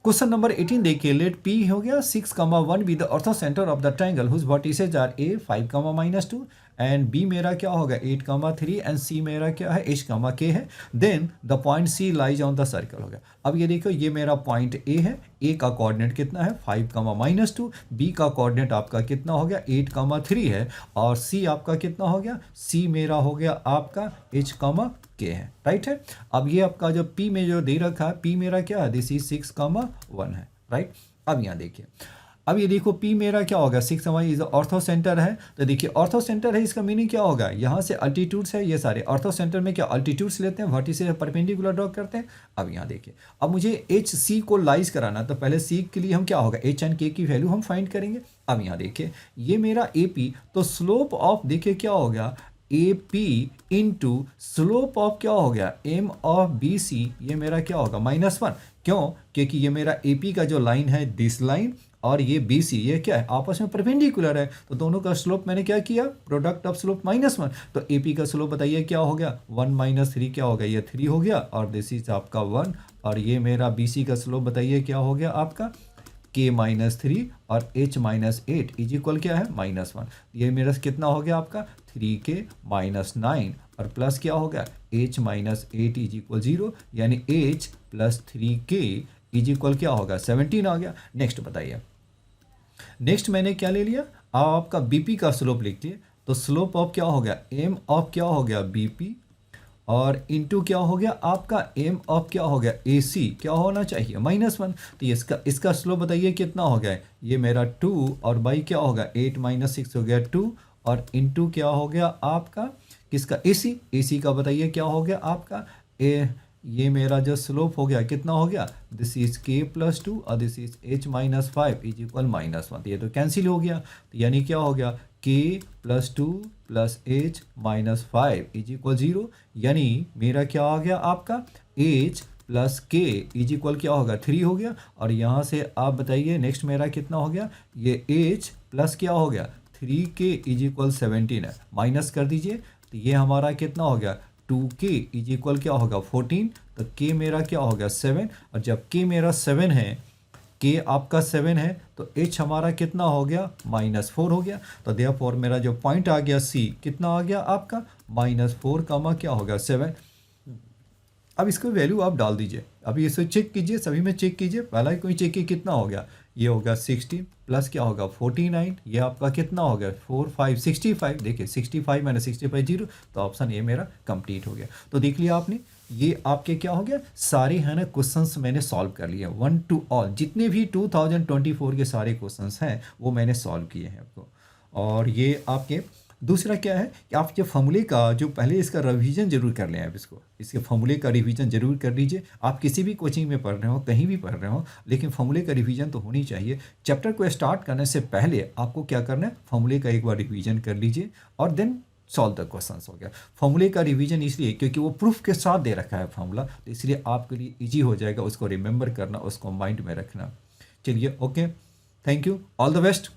क्वेश्चन नंबर 18 देखिए, लेट पी हो गया 6,1 with the orthocentre of the triangle whose vertices are a 5,-2 and b मेरा क्या होगा 8,3 एंड सी मेरा क्या है h,k है। Then the point c lies on the circle हो गया। अब ये देखो ये मेरा पॉइंट ए है, ए का कोऑर्डिनेट कितना है 5,-2, बी का कोऑर्डिनेट आपका कितना हो गया 8,3 है और सी आपका कितना हो गया, सी मेरा हो गया आपका h,k है, राइट है। अब ये आपका जो p में जो दे रखा है, p मेरा क्या है दिस इज 6,1 है, राइट। अब यहाँ देखिए, अब ये देखो P मेरा क्या होगा 6 हमारी इज ऑर्थो सेंटर है, तो देखिए ऑर्थो सेंटर है, इसका मीनिंग क्या होगा, यहाँ से अल्टीट्यूड्स है, ये सारे ऑर्थो सेंटर में क्या अल्टीट्यूड्स लेते हैं, वर्टिसेस परपेंडिकुलर ड्रॉ करते हैं। अब यहाँ देखिए, अब मुझे एच सी को लाइज कराना, तो पहले सी के लिए हम क्या होगा एच एंड के की वैल्यू हम फाइंड करेंगे। अब यहाँ देखिए ये मेरा ए पी, तो स्लोप ऑफ देखिए क्या होगा A P into slope of क्या हो गया एम ऑफ बी सी, ये मेरा क्या होगा -1, क्यों, क्योंकि ये मेरा ए पी का जो लाइन है दिस लाइन और ये बी सी ये क्या है आपस में परपेंडिकुलर है, तो दोनों का स्लोप मैंने क्या किया प्रोडक्ट ऑफ स्लोप -1, तो ए पी का स्लोप बताइए क्या हो गया 1 - 3 क्या हो गया ये 3 हो गया और दिस इज आपका 1, और ये मेरा बी सी का स्लोप बताइए क्या हो गया आपका k -3 और h -8 इज इक्वल क्या है -1, ये मेरा कितना हो गया आपका 3k -9 और प्लस क्या हो गया h -8 इज इक्वल 0, यानी h + 3k इज इक्वल क्या होगा 17 आ गया। नेक्स्ट बताइए, नेक्स्ट मैंने क्या ले लिया आपका बीपी का स्लोप लिख लिए, तो स्लोप ऑफ क्या हो गया एम ऑफ क्या हो गया बीपी और इनटू क्या हो गया आपका एम ऑफ क्या हो गया ए सी क्या होना चाहिए -1, तो इसका स्लोप बताइए कितना हो गया, ये मेरा 2 और बाई क्या होगा 8 - 6 हो गया 2 और इनटू क्या हो गया आपका किसका ए सी का बताइए क्या हो गया आपका ये मेरा जो स्लोप हो गया कितना हो गया दिस इज k + 2 और this is h - 5 is equal -1, तो ये तो कैंसिल हो गया, तो यानी क्या हो गया k + 2 + h - 5 इज इक्वल 0, यानी मेरा क्या आ गया आपका h + k इज इक्वल क्या होगा 3 हो गया, और यहाँ से आप बताइए नेक्स्ट मेरा कितना हो गया ये h प्लस क्या हो गया 3k इज इक्वल 17 है, माइनस कर दीजिए, तो ये हमारा कितना हो गया 2k इज इक्वल क्या होगा 14, तो k मेरा क्या होगा 7, और जब k मेरा 7 है k आपका 7 है तो h हमारा कितना हो गया -4 हो गया, तो देयरफॉर मेरा जो पॉइंट आ गया c कितना आ गया आपका -4 कमा क्या होगा 7। अब इसको वैल्यू आप डाल दीजिए, अभी इसे चेक कीजिए, सभी में चेक कीजिए, पहला कोई चेक किया कितना हो गया, ये होगा 16 प्लस क्या होगा 49, ये आपका कितना हो गया 4 5 65, देखिए 65 - 65 0, तो ऑप्शन ए मेरा कंप्लीट हो गया। तो देख लिया आपने ये आपके क्या हो गया, सारे है ना क्वेश्चंस मैंने सॉल्व कर लिए, वन टू ऑल, जितने भी 2024 के सारे क्वेश्चंस हैं वो मैंने सॉल्व किए हैं आपको। और ये आपके दूसरा क्या है कि आप जो फॉर्मूले का जो पहले इसका रिवीजन जरूर कर लें, आप इसके फॉर्मूले का रिवीजन जरूर कर लीजिए। आप किसी भी कोचिंग में पढ़ रहे हो, कहीं भी पढ़ रहे हो, लेकिन फॉर्मूले का रिवीजन तो होनी चाहिए। चैप्टर को स्टार्ट करने से पहले आपको क्या करना है, फॉर्मूले का एक बार रिवीजन कर लीजिए और देन सॉल्व द क्वेश्चंस हो गया। फॉर्मूले का रिवीजन इसलिए क्योंकि वो प्रूफ के साथ दे रखा है फॉर्मूला, तो इसलिए आपके लिए इजी हो जाएगा उसको रिमेंबर करना, उसको माइंड में रखना। चलिए, okay, thank you, all the best.